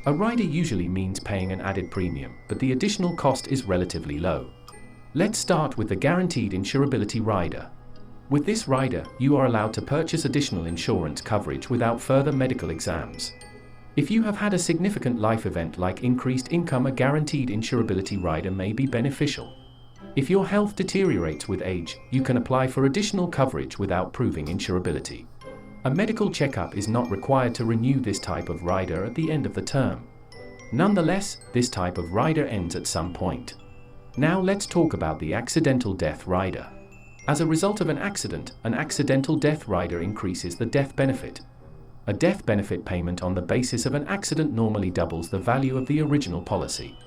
A rider usually means paying an added premium, but the additional cost is relatively low. Let's start with the Guaranteed Insurability Rider. With this rider, you are allowed to purchase additional insurance coverage without further medical exams. If you have had a significant life event like increased income, a Guaranteed Insurability Rider may be beneficial. If your health deteriorates with age, you can apply for additional coverage without proving insurability. A medical checkup is not required to renew this type of rider at the end of the term. Nonetheless, this type of rider ends at some point. Now let's talk about the Accidental Death Rider. As a result of an accident, an accidental death rider increases the death benefit. A death benefit payment on the basis of an accident normally doubles the value of the original policy.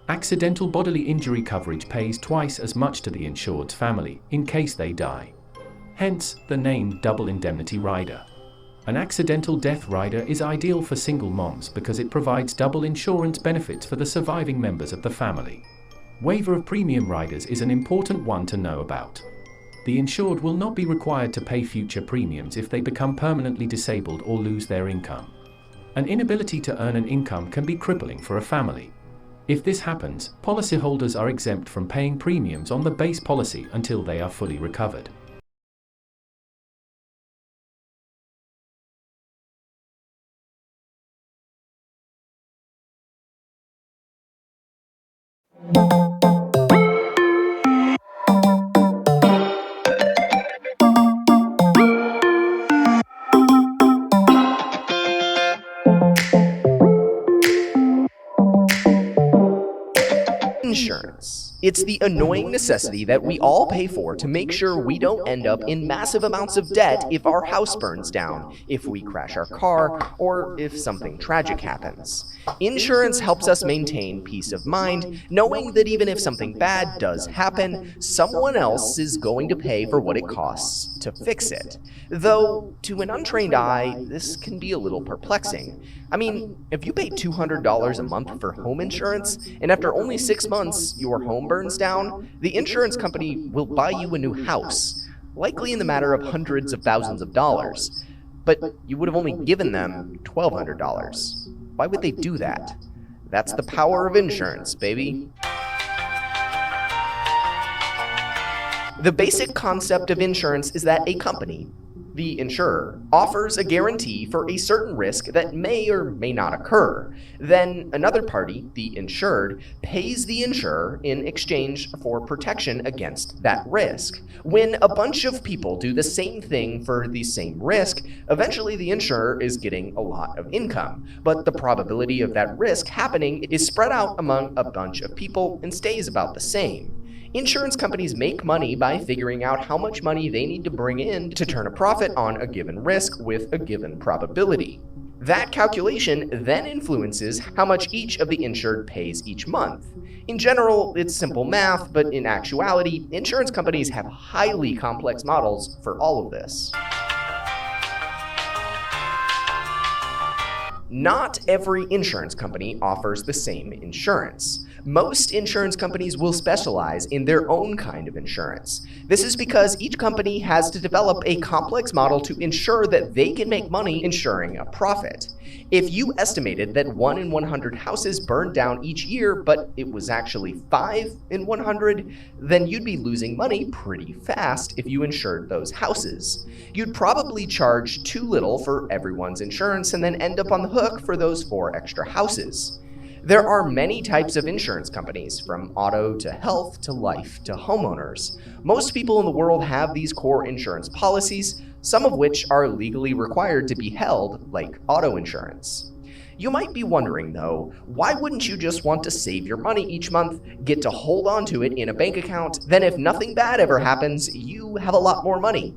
Accidental bodily injury coverage pays twice as much to the insured's family in case they die. Hence, the name double indemnity rider. An accidental death rider is ideal for single moms because it provides double insurance benefits for the surviving members of the family. Waiver of premium riders is an important one to know about. The insured will not be required to pay future premiums if they become permanently disabled or lose their income. An inability to earn an income can be crippling for a family. If this happens, policyholders are exempt from paying premiums on the base policy until they are fully recovered. Insurance. It's the annoying necessity that we all pay for to make sure we don't end up in massive amounts of debt if our house burns down, if we crash our car, or if something tragic happens. Insurance helps us maintain peace of mind, knowing that even if something bad does happen, someone else is going to pay for what it costs to fix it. Though, to an untrained eye, this can be a little perplexing. I mean, if you pay $200 a month for home insurance, and after only 6 months your home burns down, the insurance company will buy you a new house, likely in the matter of hundreds of thousands of dollars. But you would have only given them $1,200. Why would they do that? That's the power of insurance, baby. The basic concept of insurance is that a company, the insurer, offers a guarantee for a certain risk that may or may not occur. Then another party, the insured, pays the insurer in exchange for protection against that risk. When a bunch of people do the same thing for the same risk, eventually the insurer is getting a lot of income. But the probability of that risk happening is spread out among a bunch of people and stays about the same. Insurance companies make money by figuring out how much money they need to bring in to turn a profit on a given risk with a given probability. That calculation then influences how much each of the insured pays each month. In general, it's simple math, but in actuality, insurance companies have highly complex models for all of this. Not every insurance company offers the same insurance. Most insurance companies will specialize in their own kind of insurance. This is because each company has to develop a complex model to ensure that they can make money insuring a profit. If you estimated that 1 in 100 houses burned down each year, but it was actually 5 in 100, then you'd be losing money pretty fast if you insured those houses. You'd probably charge too little for everyone's insurance and then end up on the hook for those 4 extra houses. There are many types of insurance companies, from auto to health to life to homeowners. Most people in the world have these core insurance policies, some of which are legally required to be held, like auto insurance. You might be wondering though, why wouldn't you just want to save your money each month, get to hold on to it in a bank account, then if nothing bad ever happens, you have a lot more money?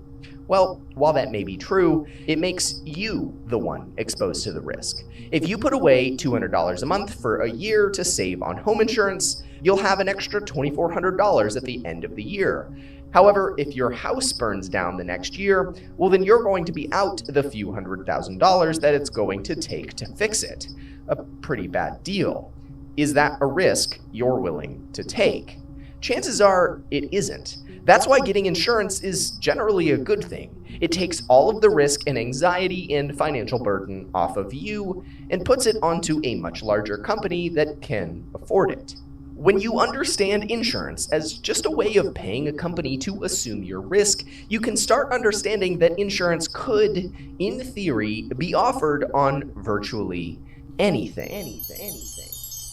Well, while that may be true, it makes you the one exposed to the risk. If you put away $200 a month for a year to save on home insurance, you'll have an extra $2,400 at the end of the year. However, if your house burns down the next year, well then you're going to be out the few $100,000 that it's going to take to fix it. A pretty bad deal. Is that a risk you're willing to take? Chances are it isn't. That's why getting insurance is generally a good thing. It takes all of the risk and anxiety and financial burden off of you and puts it onto a much larger company that can afford it. When you understand insurance as just a way of paying a company to assume your risk, you can start understanding that insurance could, in theory, be offered on virtually anything.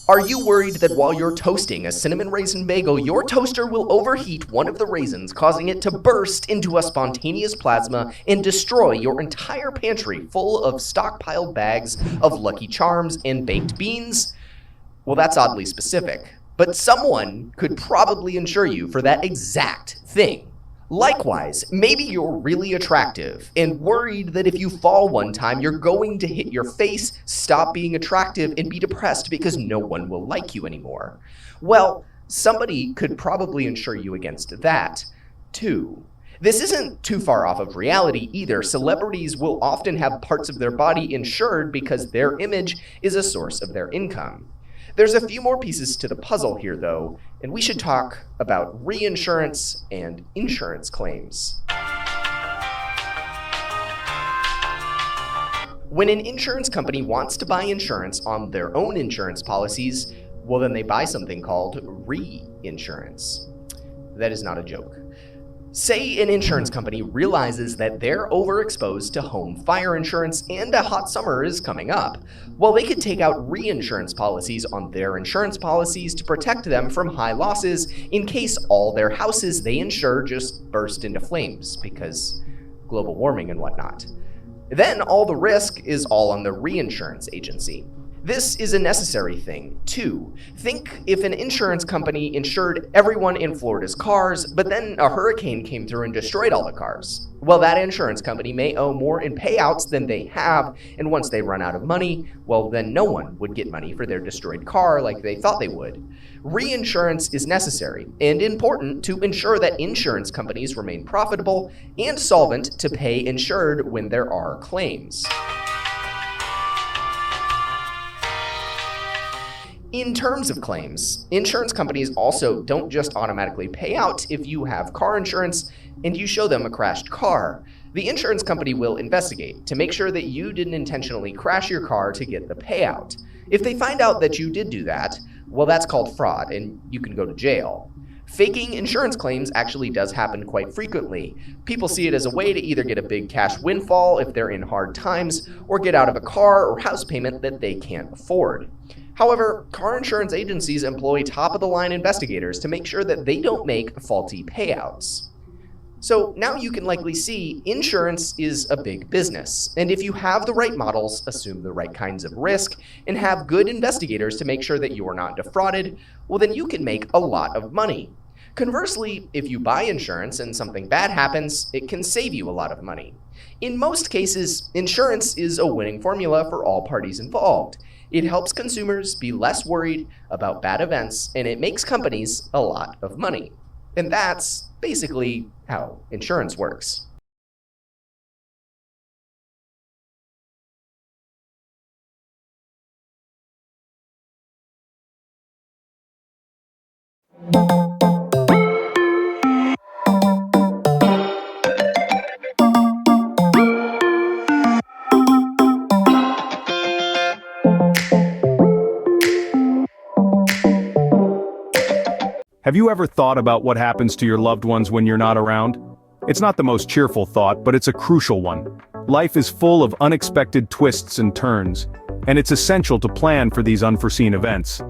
Are you worried that while you're toasting a cinnamon raisin bagel, your toaster will overheat one of the raisins, causing it to burst into a spontaneous plasma and destroy your entire pantry full of stockpiled bags of Lucky Charms and baked beans? Well, that's oddly specific, but someone could probably insure you for that exact thing. Likewise, maybe you're really attractive and worried that if you fall one time, you're going to hit your face, stop being attractive, and be depressed because no one will like you anymore. Well, somebody could probably insure you against that, too. This isn't too far off of reality either. Celebrities will often have parts of their body insured because their image is a source of their income. There's a few more pieces to the puzzle here, though, and we should talk about reinsurance and insurance claims. When an insurance company wants to buy insurance on their own insurance policies, well, then they buy something called reinsurance. That is not a joke. Say an insurance company realizes that they're overexposed to home fire insurance and a hot summer is coming up. Well, they could take out reinsurance policies on their insurance policies to protect them from high losses in case all their houses they insure just burst into flames because global warming and whatnot. Then all the risk is all on the reinsurance agency. This is a necessary thing, too. Think if an insurance company insured everyone in Florida's cars, but then a hurricane came through and destroyed all the cars. Well, that insurance company may owe more in payouts than they have, and once they run out of money, well, then no one would get money for their destroyed car like they thought they would. Reinsurance is necessary and important to ensure that insurance companies remain profitable and solvent to pay insured when there are claims. In terms of claims, insurance companies also don't just automatically pay out if you have car insurance and you show them a crashed car. The insurance company will investigate to make sure that you didn't intentionally crash your car to get the payout. If they find out that you did do that, well, that's called fraud and you can go to jail. Faking insurance claims actually does happen quite frequently. People see it as a way to either get a big cash windfall if they're in hard times, or get out of a car or house payment that they can't afford. However, car insurance agencies employ top-of-the-line investigators to make sure that they don't make faulty payouts. So now you can likely see insurance is a big business, and if you have the right models, assume the right kinds of risk, and have good investigators to make sure that you are not defrauded, well then you can make a lot of money. Conversely, if you buy insurance and something bad happens, it can save you a lot of money. In most cases, insurance is a winning formula for all parties involved. It helps consumers be less worried about bad events, and it makes companies a lot of money. And that's basically how insurance works. Have you ever thought about what happens to your loved ones when you're not around? It's not the most cheerful thought, but it's a crucial one. Life is full of unexpected twists and turns, and it's essential to plan for these unforeseen events.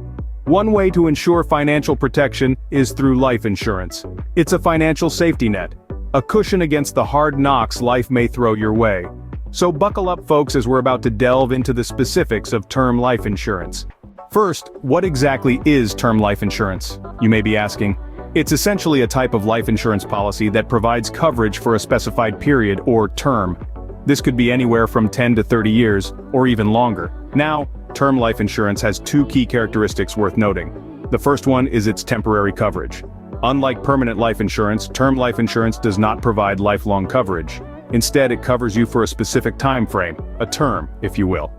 One way to ensure financial protection is through life insurance. It's a financial safety net, a cushion against the hard knocks life may throw your way. So buckle up, folks, as we're about to delve into the specifics of term life insurance. First, what exactly is term life insurance? You may be asking. It's essentially a type of life insurance policy that provides coverage for a specified period or term. This could be anywhere from 10 to 30 years, or even longer. Now, term life insurance has two key characteristics worth noting. The first one is its temporary coverage. Unlike permanent life insurance, term life insurance does not provide lifelong coverage. Instead, it covers you for a specific time frame, a term, if you will.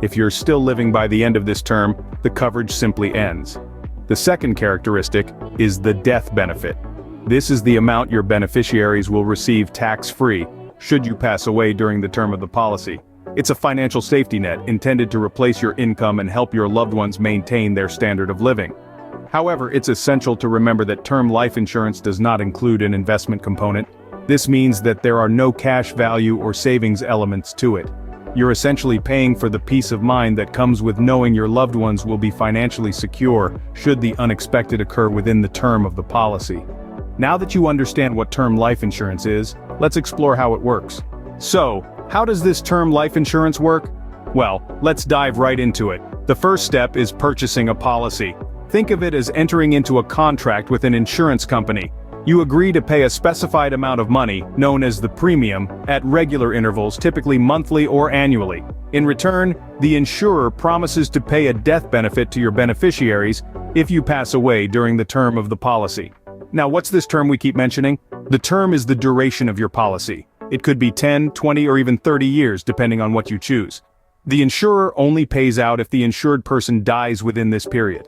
If you're still living by the end of this term, the coverage simply ends. The second characteristic is the death benefit. This is the amount your beneficiaries will receive tax-free, should you pass away during the term of the policy. It's a financial safety net intended to replace your income and help your loved ones maintain their standard of living. However, it's essential to remember that term life insurance does not include an investment component. This means that there are no cash value or savings elements to it. You're essentially paying for the peace of mind that comes with knowing your loved ones will be financially secure should the unexpected occur within the term of the policy. Now that you understand what term life insurance is, let's explore how it works. So, how does this term life insurance work? Well, let's dive right into it. The first step is purchasing a policy. Think of it as entering into a contract with an insurance company. You agree to pay a specified amount of money, known as the premium, at regular intervals, typically monthly or annually. In return, the insurer promises to pay a death benefit to your beneficiaries if you pass away during the term of the policy. Now, what's this term we keep mentioning? The term is the duration of your policy. It could be 10, 20, or even 30 years, depending on what you choose. The insurer only pays out if the insured person dies within this period.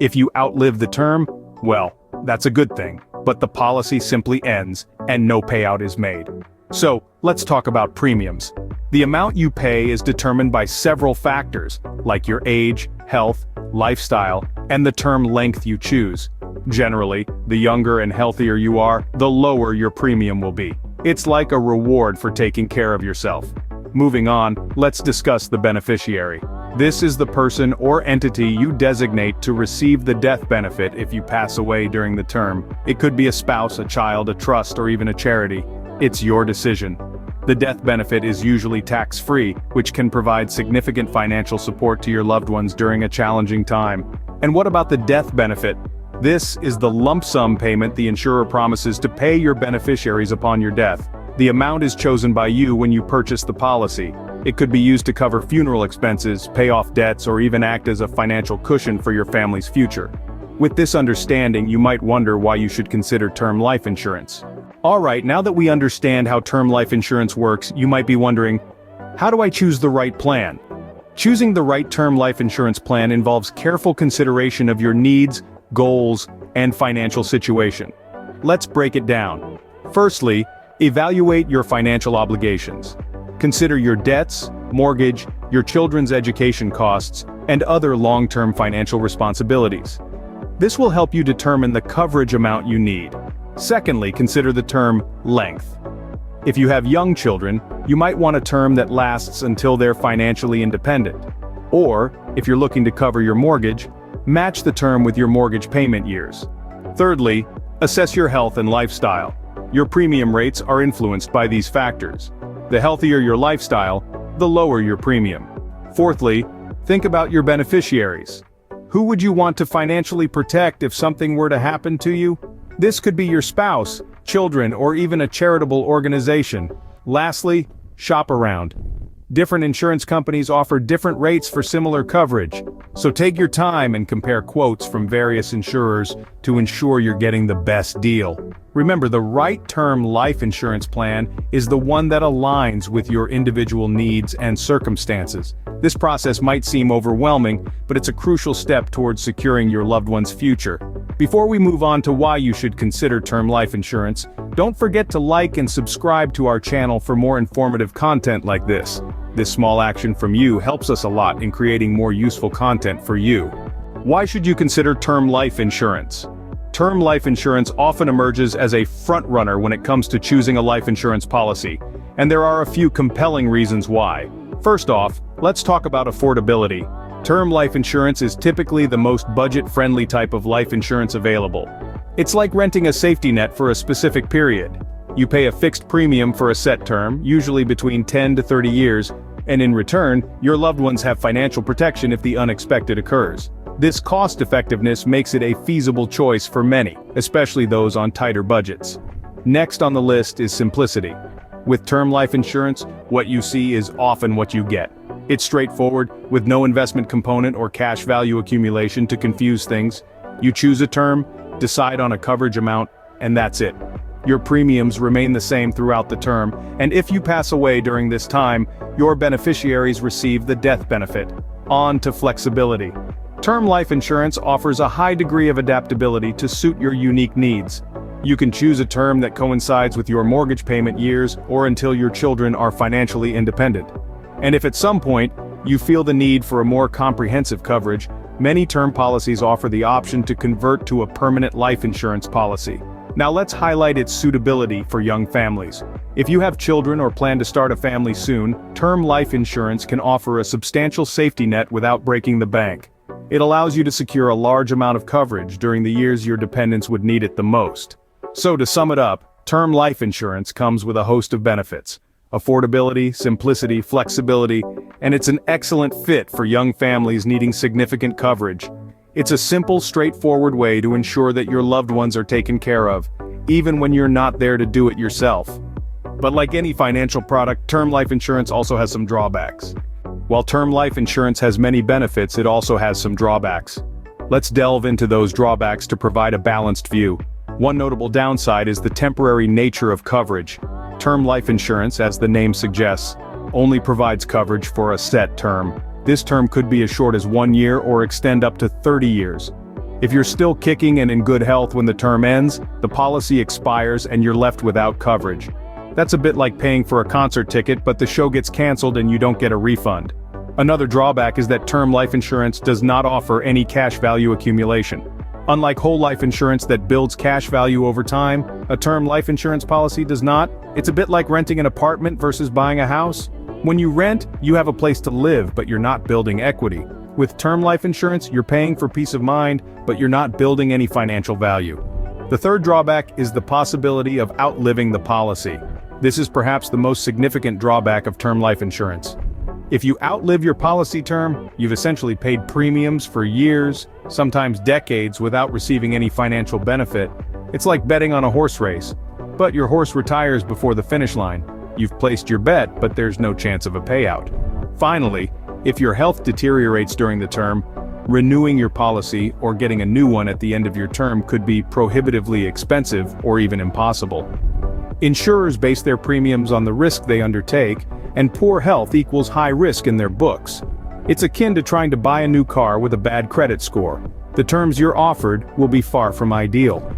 If you outlive the term, well, that's a good thing, but the policy simply ends and no payout is made. So, let's talk about premiums. The amount you pay is determined by several factors, like your age, health, lifestyle, and the term length you choose. Generally, the younger and healthier you are, the lower your premium will be. It's like a reward for taking care of yourself. Moving on, let's discuss the beneficiary. This is the person or entity you designate to receive the death benefit if you pass away during the term. It could be a spouse, a child, a trust, or even a charity. It's your decision. The death benefit is usually tax-free, which can provide significant financial support to your loved ones during a challenging time. And what about the death benefit? This is the lump sum payment the insurer promises to pay your beneficiaries upon your death. The amount is chosen by you when you purchase the policy. It could be used to cover funeral expenses, pay off debts, or even act as a financial cushion for your family's future. With this understanding, you might wonder why you should consider term life insurance. Alright, now that we understand how term life insurance works, you might be wondering, how do I choose the right plan? Choosing the right term life insurance plan involves careful consideration of your needs, goals, and financial situation. Let's break it down. Firstly, evaluate your financial obligations. Consider your debts, mortgage, your children's education costs, and other long-term financial responsibilities. This will help you determine the coverage amount you need. Secondly, consider the term length. If you have young children, you might want a term that lasts until they're financially independent. Or, if you're looking to cover your mortgage, match the term with your mortgage payment years. Thirdly, assess your health and lifestyle. Your premium rates are influenced by these factors. The healthier your lifestyle, the lower your premium. Fourthly, think about your beneficiaries. Who would you want to financially protect if something were to happen to you? This could be your spouse, children, or even a charitable organization. Lastly, shop around. Different insurance companies offer different rates for similar coverage, so take your time and compare quotes from various insurers to ensure you're getting the best deal. Remember, the right term life insurance plan is the one that aligns with your individual needs and circumstances. This process might seem overwhelming, but it's a crucial step towards securing your loved one's future. Before we move on to why you should consider term life insurance, don't forget to like and subscribe to our channel for more informative content like this. This small action from you helps us a lot in creating more useful content for you. Why should you consider term life insurance? Term life insurance often emerges as a front-runner when it comes to choosing a life insurance policy, and there are a few compelling reasons why. First off, let's talk about affordability. Term life insurance is typically the most budget-friendly type of life insurance available. It's like renting a safety net for a specific period. You pay a fixed premium for a set term, usually between 10 to 30 years, and in return, your loved ones have financial protection if the unexpected occurs. This cost-effectiveness makes it a feasible choice for many, especially those on tighter budgets. Next on the list is simplicity. With term life insurance, what you see is often what you get. It's straightforward, with no investment component or cash value accumulation to confuse things. You choose a term, decide on a coverage amount, and that's it. Your premiums remain the same throughout the term, and if you pass away during this time, your beneficiaries receive the death benefit. On to flexibility. Term life insurance offers a high degree of adaptability to suit your unique needs. You can choose a term that coincides with your mortgage payment years or until your children are financially independent. And if at some point, you feel the need for a more comprehensive coverage, many term policies offer the option to convert to a permanent life insurance policy. Now let's highlight its suitability for young families. If you have children or plan to start a family soon, term life insurance can offer a substantial safety net without breaking the bank. It allows you to secure a large amount of coverage during the years your dependents would need it the most. So to sum it up, term life insurance comes with a host of benefits. Affordability, simplicity, flexibility, and it's an excellent fit for young families needing significant coverage. It's a simple, straightforward way to ensure that your loved ones are taken care of, even when you're not there to do it yourself. But like any financial product, term life insurance also has some drawbacks. While term life insurance has many benefits, it also has some drawbacks. Let's delve into those drawbacks to provide a balanced view. One notable downside is the temporary nature of coverage. Term life insurance, as the name suggests, only provides coverage for a set term. This term could be as short as 1 year or extend up to 30 years. If you're still kicking and in good health when the term ends, the policy expires and you're left without coverage. That's a bit like paying for a concert ticket, but the show gets canceled and you don't get a refund. Another drawback is that term life insurance does not offer any cash value accumulation. Unlike whole life insurance that builds cash value over time, a term life insurance policy does not. It's a bit like renting an apartment versus buying a house. When you rent, you have a place to live, but you're not building equity. With term life insurance, you're paying for peace of mind, but you're not building any financial value. The third drawback is the possibility of outliving the policy. This is perhaps the most significant drawback of term life insurance. If you outlive your policy term, you've essentially paid premiums for years, sometimes decades, without receiving any financial benefit. It's like betting on a horse race. But your horse retires before the finish line. You've placed your bet, but there's no chance of a payout. Finally, if your health deteriorates during the term, renewing your policy or getting a new one at the end of your term could be prohibitively expensive or even impossible. Insurers base their premiums on the risk they undertake, and poor health equals high risk in their books. It's akin to trying to buy a new car with a bad credit score. The terms you're offered will be far from ideal.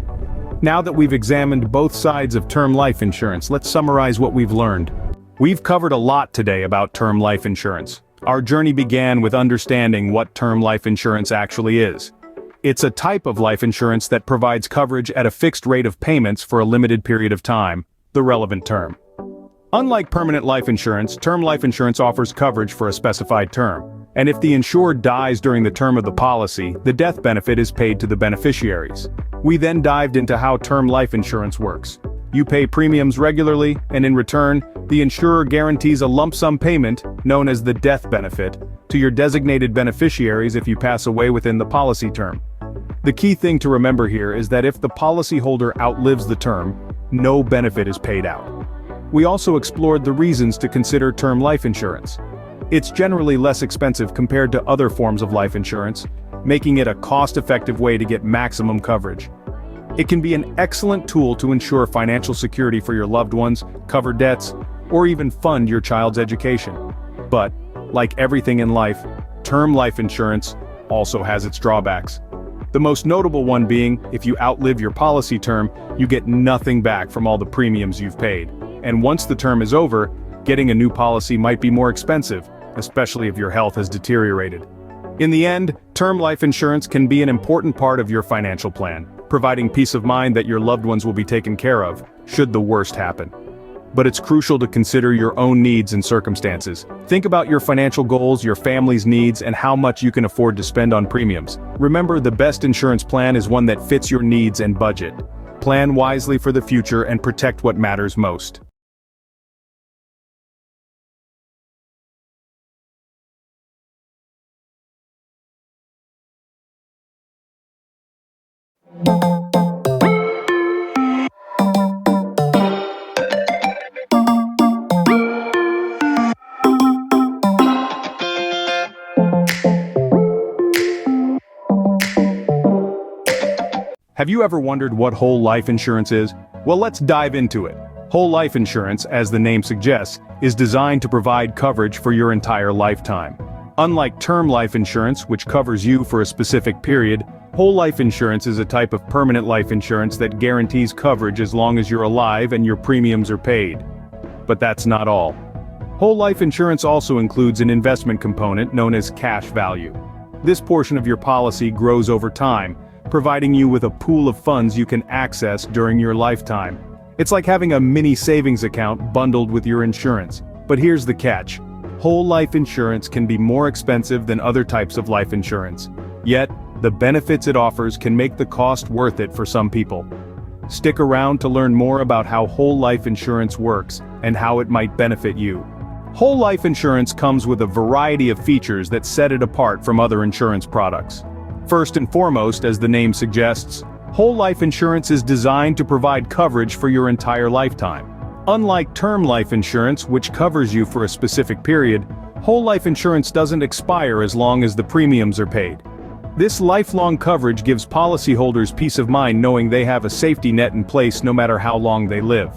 Now that we've examined both sides of term life insurance, let's summarize what we've learned. We've covered a lot today about term life insurance. Our journey began with understanding what term life insurance actually is. It's a type of life insurance that provides coverage at a fixed rate of payments for a limited period of time, the relevant term. Unlike permanent life insurance, term life insurance offers coverage for a specified term, and if the insured dies during the term of the policy, the death benefit is paid to the beneficiaries. We then dived into how term life insurance works. You pay premiums regularly, and in return, the insurer guarantees a lump sum payment, known as the death benefit, to your designated beneficiaries if you pass away within the policy term. The key thing to remember here is that if the policyholder outlives the term, no benefit is paid out. We also explored the reasons to consider term life insurance. It's generally less expensive compared to other forms of life insurance, making it a cost-effective way to get maximum coverage. It can be an excellent tool to ensure financial security for your loved ones, cover debts, or even fund your child's education. But, like everything in life, term life insurance also has its drawbacks. The most notable one being, if you outlive your policy term, you get nothing back from all the premiums you've paid. And once the term is over, getting a new policy might be more expensive, especially if your health has deteriorated. In the end, term life insurance can be an important part of your financial plan, providing peace of mind that your loved ones will be taken care of, should the worst happen. But it's crucial to consider your own needs and circumstances. Think about your financial goals, your family's needs, and how much you can afford to spend on premiums. Remember, the best insurance plan is one that fits your needs and budget. Plan wisely for the future and protect what matters most. Have you ever wondered what whole life insurance is? Well, let's dive into it. Whole life insurance, as the name suggests, is designed to provide coverage for your entire lifetime. Unlike term life insurance, which covers you for a specific period, whole life insurance is a type of permanent life insurance that guarantees coverage as long as you're alive and your premiums are paid. But that's not all. Whole life insurance also includes an investment component known as cash value. This portion of your policy grows over time, providing you with a pool of funds you can access during your lifetime. It's like having a mini savings account bundled with your insurance. But here's the catch. Whole life insurance can be more expensive than other types of life insurance. Yet, the benefits it offers can make the cost worth it for some people. Stick around to learn more about how whole life insurance works and how it might benefit you. Whole life insurance comes with a variety of features that set it apart from other insurance products. First and foremost, as the name suggests, Whole life insurance is designed to provide coverage for your entire lifetime. Unlike term life insurance, which covers you for a specific period, whole life insurance doesn't expire as long as the premiums are paid. This lifelong coverage gives policyholders peace of mind knowing they have a safety net in place no matter how long they live.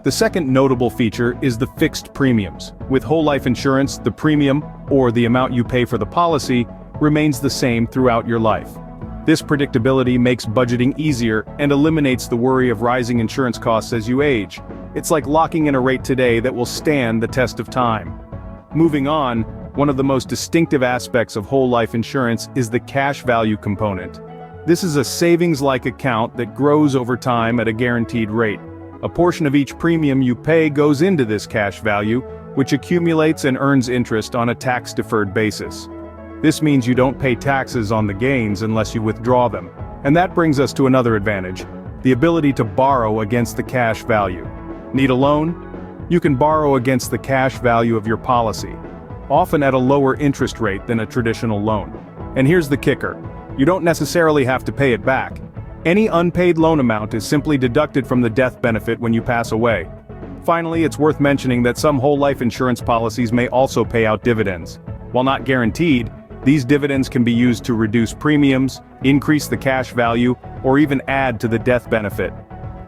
The second notable feature is the fixed premiums. With whole life insurance, the premium, or the amount you pay for the policy, remains the same throughout your life. This predictability makes budgeting easier and eliminates the worry of rising insurance costs as you age. It's like locking in a rate today that will stand the test of time. Moving on, one of the most distinctive aspects of whole life insurance is the cash value component. This is a savings-like account that grows over time at a guaranteed rate. A portion of each premium you pay goes into this cash value, which accumulates and earns interest on a tax-deferred basis. This means you don't pay taxes on the gains unless you withdraw them. And that brings us to another advantage, the ability to borrow against the cash value. Need a loan? You can borrow against the cash value of your policy, often at a lower interest rate than a traditional loan. And here's the kicker. You don't necessarily have to pay it back. Any unpaid loan amount is simply deducted from the death benefit when you pass away. Finally, it's worth mentioning that some whole life insurance policies may also pay out dividends. While not guaranteed, these dividends can be used to reduce premiums, increase the cash value, or even add to the death benefit.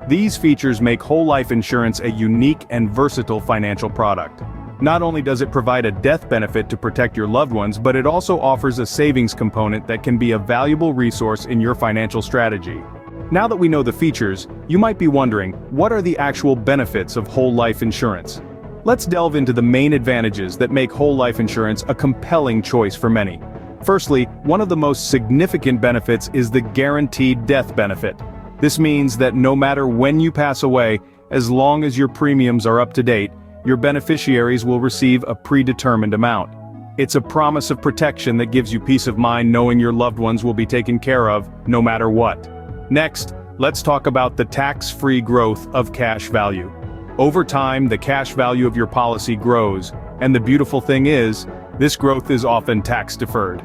These features make whole life insurance a unique and versatile financial product. Not only does it provide a death benefit to protect your loved ones, but it also offers a savings component that can be a valuable resource in your financial strategy. Now that we know the features, you might be wondering, what are the actual benefits of whole life insurance? Let's delve into the main advantages that make whole life insurance a compelling choice for many. Firstly, one of the most significant benefits is the guaranteed death benefit. This means that no matter when you pass away, as long as your premiums are up to date, your beneficiaries will receive a predetermined amount. It's a promise of protection that gives you peace of mind knowing your loved ones will be taken care of, no matter what. Next, let's talk about the tax-free growth of cash value. Over time, the cash value of your policy grows, and the beautiful thing is, this growth is often tax-deferred.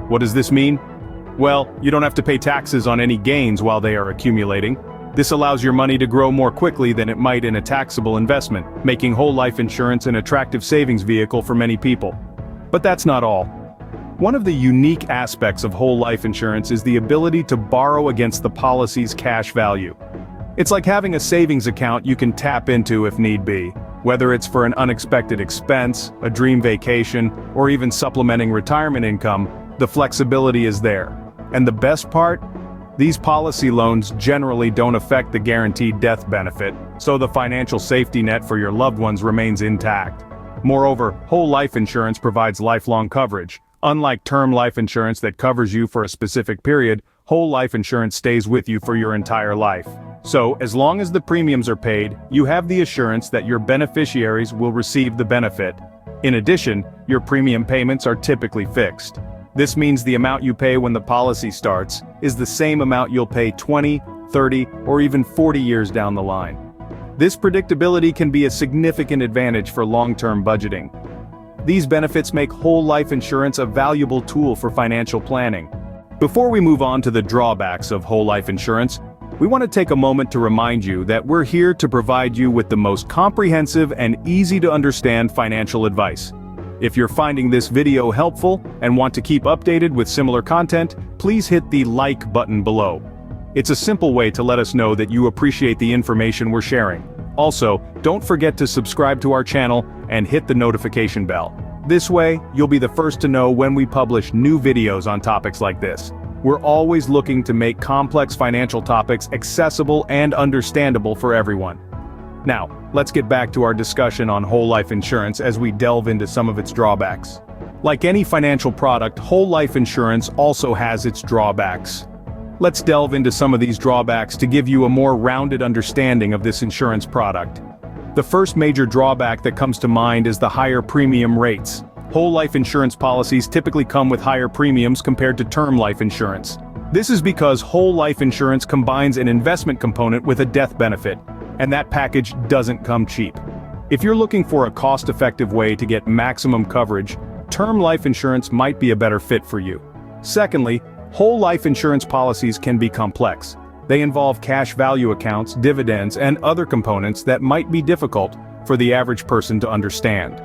What does this mean? Well, you don't have to pay taxes on any gains while they are accumulating. This allows your money to grow more quickly than it might in a taxable investment, making whole life insurance an attractive savings vehicle for many people. But that's not all. One of the unique aspects of whole life insurance is the ability to borrow against the policy's cash value. It's like having a savings account you can tap into if need be, whether it's for an unexpected expense, a dream vacation, or even supplementing retirement income. The flexibility is there. And the best part? These policy loans generally don't affect the guaranteed death benefit, so the financial safety net for your loved ones remains intact. Moreover, whole life insurance provides lifelong coverage. Unlike term life insurance that covers you for a specific period, whole life insurance stays with you for your entire life. So, as long as the premiums are paid, you have the assurance that your beneficiaries will receive the benefit. In addition, your premium payments are typically fixed. This means the amount you pay when the policy starts is the same amount you'll pay 20, 30, or even 40 years down the line. This predictability can be a significant advantage for long-term budgeting. These benefits make whole life insurance a valuable tool for financial planning. Before we move on to the drawbacks of whole life insurance, we want to take a moment to remind you that we're here to provide you with the most comprehensive and easy-to-understand financial advice. If you're finding this video helpful and want to keep updated with similar content, please hit the like button below. It's a simple way to let us know that you appreciate the information we're sharing. Also, don't forget to subscribe to our channel and hit the notification bell. This way, you'll be the first to know when we publish new videos on topics like this. We're always looking to make complex financial topics accessible and understandable for everyone. Now, let's get back to our discussion on whole life insurance as we delve into some of its drawbacks. Like any financial product, whole life insurance also has its drawbacks. Let's delve into some of these drawbacks to give you a more rounded understanding of this insurance product. The first major drawback that comes to mind is the higher premium rates. Whole life insurance policies typically come with higher premiums compared to term life insurance. This is because whole life insurance combines an investment component with a death benefit, and that package doesn't come cheap. If you're looking for a cost-effective way to get maximum coverage, term life insurance might be a better fit for you. Secondly, whole life insurance policies can be complex. They involve cash value accounts, dividends, and other components that might be difficult for the average person to understand.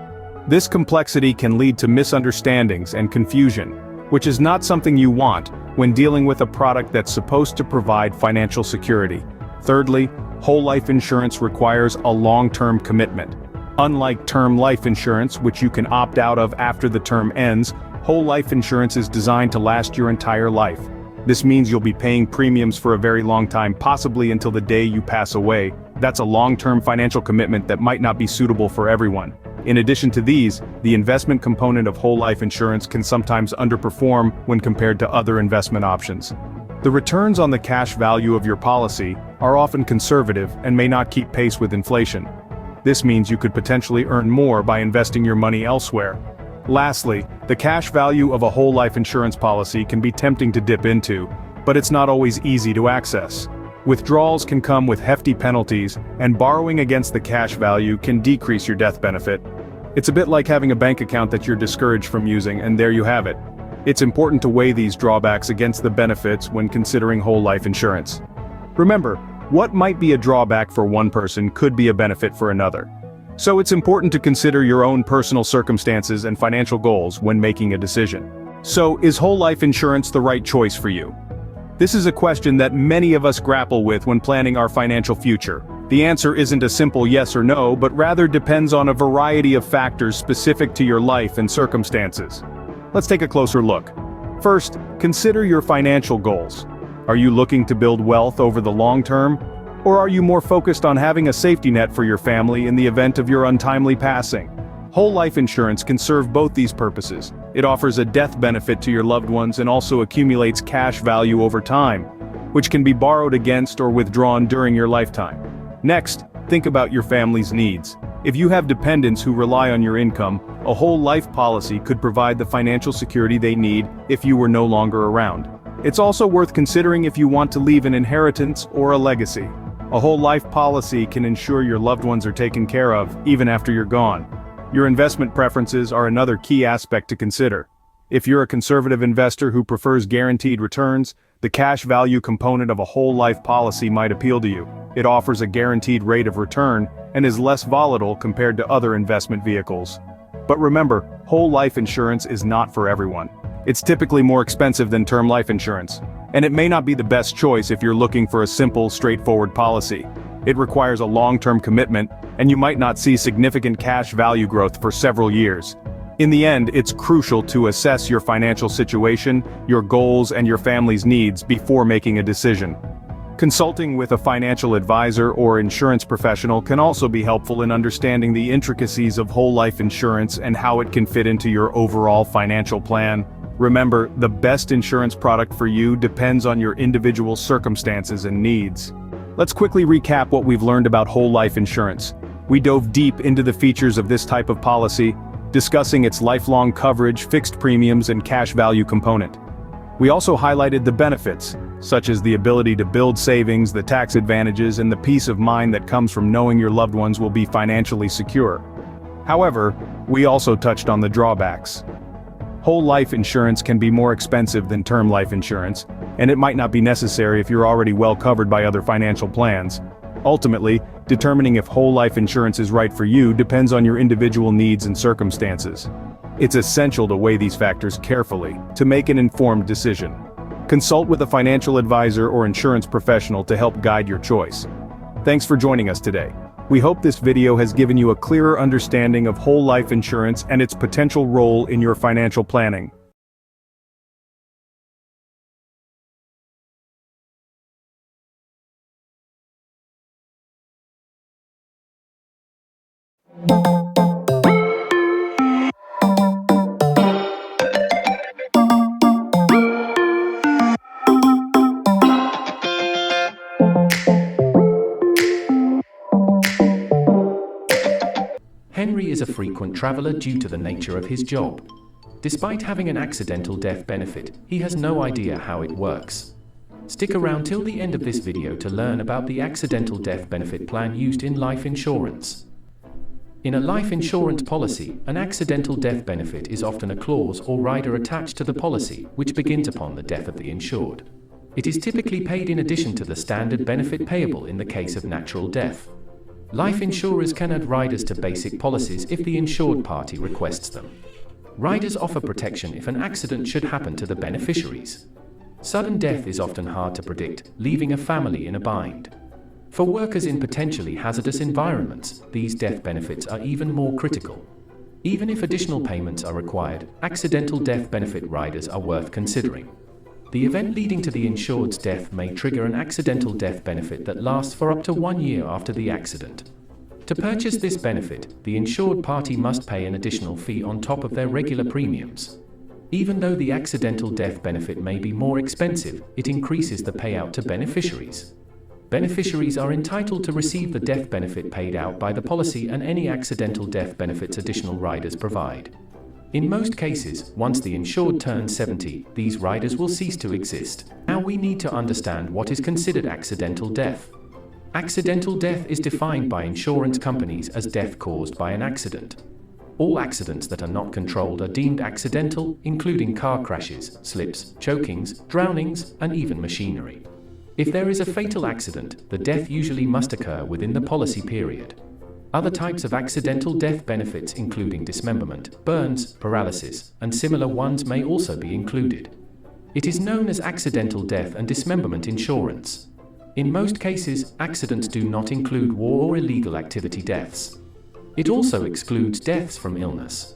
This complexity can lead to misunderstandings and confusion, which is not something you want when dealing with a product that's supposed to provide financial security. Thirdly, whole life insurance requires a long-term commitment. Unlike term life insurance, which you can opt out of after the term ends, whole life insurance is designed to last your entire life. This means you'll be paying premiums for a very long time, possibly until the day you pass away. That's a long-term financial commitment that might not be suitable for everyone. In addition to these, the investment component of whole life insurance can sometimes underperform when compared to other investment options. The returns on the cash value of your policy are often conservative and may not keep pace with inflation. This means you could potentially earn more by investing your money elsewhere. Lastly, the cash value of a whole life insurance policy can be tempting to dip into, but it's not always easy to access. Withdrawals can come with hefty penalties, and borrowing against the cash value can decrease your death benefit. It's a bit like having a bank account that you're discouraged from using, and there you have it. It's important to weigh these drawbacks against the benefits when considering whole life insurance. Remember, what might be a drawback for one person could be a benefit for another. So it's important to consider your own personal circumstances and financial goals when making a decision. So, is whole life insurance the right choice for you? This is a question that many of us grapple with when planning our financial future. The answer isn't a simple yes or no, but rather depends on a variety of factors specific to your life and circumstances. Let's take a closer look. First, consider your financial goals. Are you looking to build wealth over the long term? Or are you more focused on having a safety net for your family in the event of your untimely passing? Whole life insurance can serve both these purposes. It offers a death benefit to your loved ones and also accumulates cash value over time, which can be borrowed against or withdrawn during your lifetime. Next, think about your family's needs. If you have dependents who rely on your income, a whole life policy could provide the financial security they need if you were no longer around. It's also worth considering if you want to leave an inheritance or a legacy. A whole life policy can ensure your loved ones are taken care of, even after you're gone. Your investment preferences are another key aspect to consider. If you're a conservative investor who prefers guaranteed returns, the cash value component of a whole life policy might appeal to you. It offers a guaranteed rate of return and is less volatile compared to other investment vehicles. But remember, whole life insurance is not for everyone. It's typically more expensive than term life insurance, and it may not be the best choice if you're looking for a simple, straightforward policy. It requires a long-term commitment, and you might not see significant cash value growth for several years. In the end, it's crucial to assess your financial situation, your goals, and your family's needs before making a decision. Consulting with a financial advisor or insurance professional can also be helpful in understanding the intricacies of whole life insurance and how it can fit into your overall financial plan. Remember, the best insurance product for you depends on your individual circumstances and needs. Let's quickly recap what we've learned about whole life insurance. We dove deep into the features of this type of policy, discussing its lifelong coverage, fixed premiums, and cash value component. We also highlighted the benefits, such as the ability to build savings, the tax advantages, and the peace of mind that comes from knowing your loved ones will be financially secure. However, we also touched on the drawbacks. Whole life insurance can be more expensive than term life insurance, and it might not be necessary if you're already well covered by other financial plans. Ultimately, determining if whole life insurance is right for you depends on your individual needs and circumstances. It's essential to weigh these factors carefully to make an informed decision. Consult with a financial advisor or insurance professional to help guide your choice. Thanks for joining us today. We hope this video has given you a clearer understanding of whole life insurance and its potential role in your financial planning. Henry is a frequent traveler due to the nature of his job. Despite having an accidental death benefit, he has no idea how it works. Stick around till the end of this video to learn about the accidental death benefit plan used in life insurance. In a life insurance policy, an accidental death benefit is often a clause or rider attached to the policy, which begins upon the death of the insured. It is typically paid in addition to the standard benefit payable in the case of natural death. Life insurers can add riders to basic policies if the insured party requests them. Riders offer protection if an accident should happen to the beneficiaries. Sudden death is often hard to predict, leaving a family in a bind. For workers in potentially hazardous environments, these death benefits are even more critical. Even if additional payments are required, accidental death benefit riders are worth considering. The event leading to the insured's death may trigger an accidental death benefit that lasts for up to 1 year after the accident. To purchase this benefit, the insured party must pay an additional fee on top of their regular premiums. Even though the accidental death benefit may be more expensive, it increases the payout to beneficiaries. Beneficiaries are entitled to receive the death benefit paid out by the policy and any accidental death benefits additional riders provide. In most cases, once the insured turns 70, these riders will cease to exist. Now we need to understand what is considered accidental death. Accidental death is defined by insurance companies as death caused by an accident. All accidents that are not controlled are deemed accidental, including car crashes, slips, chokings, drownings, and even machinery. If there is a fatal accident, the death usually must occur within the policy period. Other types of accidental death benefits, including dismemberment, burns, paralysis, and similar ones, may also be included. It is known as accidental death and dismemberment insurance. In most cases, accidents do not include war or illegal activity deaths. It also excludes deaths from illness.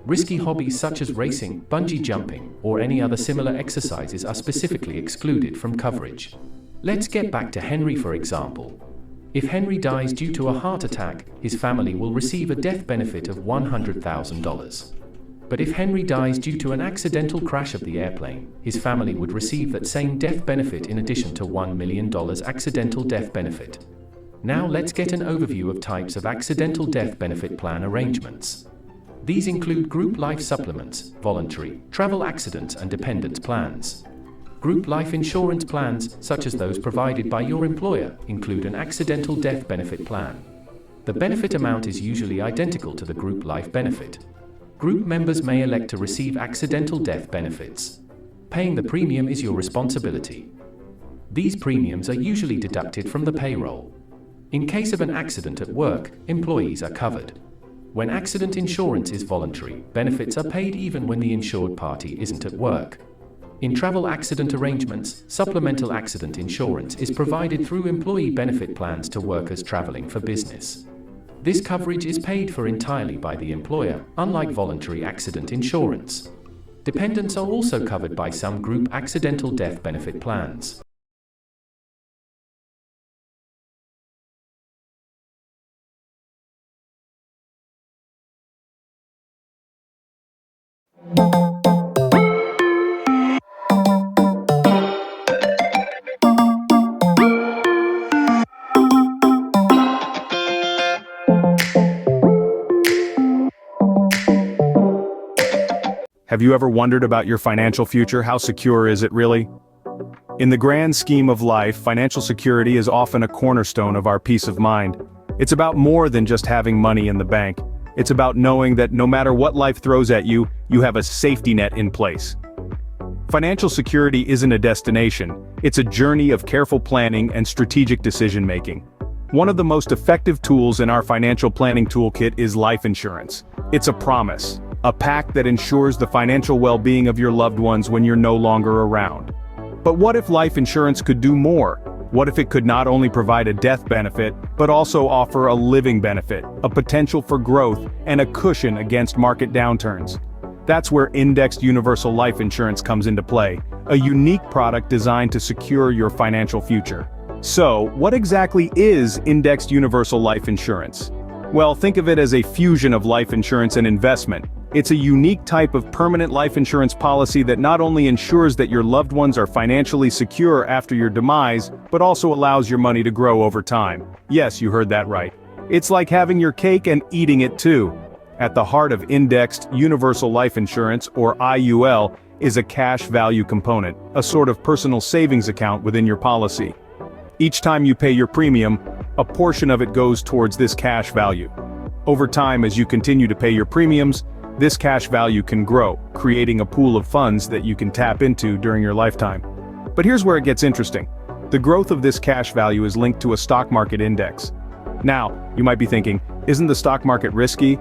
Risky hobbies such as racing, bungee jumping, or any other similar exercises are specifically excluded from coverage. Let's get back to Henry, for example. If Henry dies due to a heart attack, his family will receive a death benefit of $100,000. But if Henry dies due to an accidental crash of the airplane, his family would receive that same death benefit in addition to $1 million accidental death benefit. Now let's get an overview of types of accidental death benefit plan arrangements. These include group life supplements, voluntary, travel accidents, and dependents plans. Group life insurance plans, such as those provided by your employer, include an accidental death benefit plan. The benefit amount is usually identical to the group life benefit. Group members may elect to receive accidental death benefits. Paying the premium is your responsibility. These premiums are usually deducted from the payroll. In case of an accident at work, employees are covered. When accident insurance is voluntary, benefits are paid even when the insured party isn't at work. In travel accident arrangements, supplemental accident insurance is provided through employee benefit plans to workers traveling for business. This coverage is paid for entirely by the employer, unlike voluntary accident insurance. Dependents are also covered by some group accidental death benefit plans. Have you ever wondered about your financial future? How secure is it really? In the grand scheme of life, financial security is often a cornerstone of our peace of mind. It's about more than just having money in the bank. It's about knowing that no matter what life throws at you, you have a safety net in place. Financial security isn't a destination, it's a journey of careful planning and strategic decision-making. One of the most effective tools in our financial planning toolkit is life insurance. It's a promise, a pact that ensures the financial well-being of your loved ones when you're no longer around. But what if life insurance could do more? What if it could not only provide a death benefit, but also offer a living benefit, a potential for growth, and a cushion against market downturns? That's where indexed universal life insurance comes into play, a unique product designed to secure your financial future. So, what exactly is indexed universal life insurance? Well, think of it as a fusion of life insurance and investment. It's a unique type of permanent life insurance policy that not only ensures that your loved ones are financially secure after your demise, but also allows your money to grow over time. Yes, you heard that right. It's like having your cake and eating it too. At the heart of indexed universal life insurance, or IUL, is a cash value component, a sort of personal savings account within your policy. Each time you pay your premium, a portion of it goes towards this cash value. Over time, as you continue to pay your premiums, this cash value can grow, creating a pool of funds that you can tap into during your lifetime. But here's where it gets interesting. The growth of this cash value is linked to a stock market index. Now, you might be thinking, isn't the stock market risky?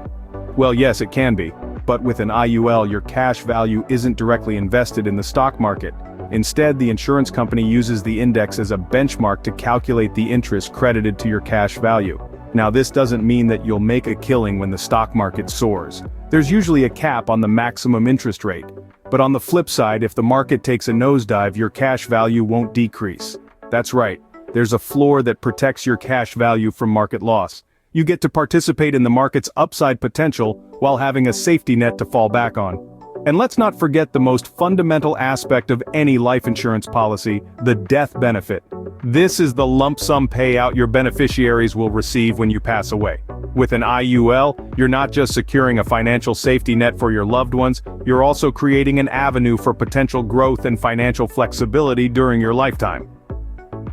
Well, yes, it can be. But with an IUL, your cash value isn't directly invested in the stock market. Instead, the insurance company uses the index as a benchmark to calculate the interest credited to your cash value. Now, this doesn't mean that you'll make a killing when the stock market soars. There's usually a cap on the maximum interest rate. But on the flip side, if the market takes a nosedive, your cash value won't decrease. That's right. There's a floor that protects your cash value from market loss. You get to participate in the market's upside potential while having a safety net to fall back on. And let's not forget the most fundamental aspect of any life insurance policy, the death benefit. This is the lump sum payout your beneficiaries will receive when you pass away. With an IUL, you're not just securing a financial safety net for your loved ones, you're also creating an avenue for potential growth and financial flexibility during your lifetime.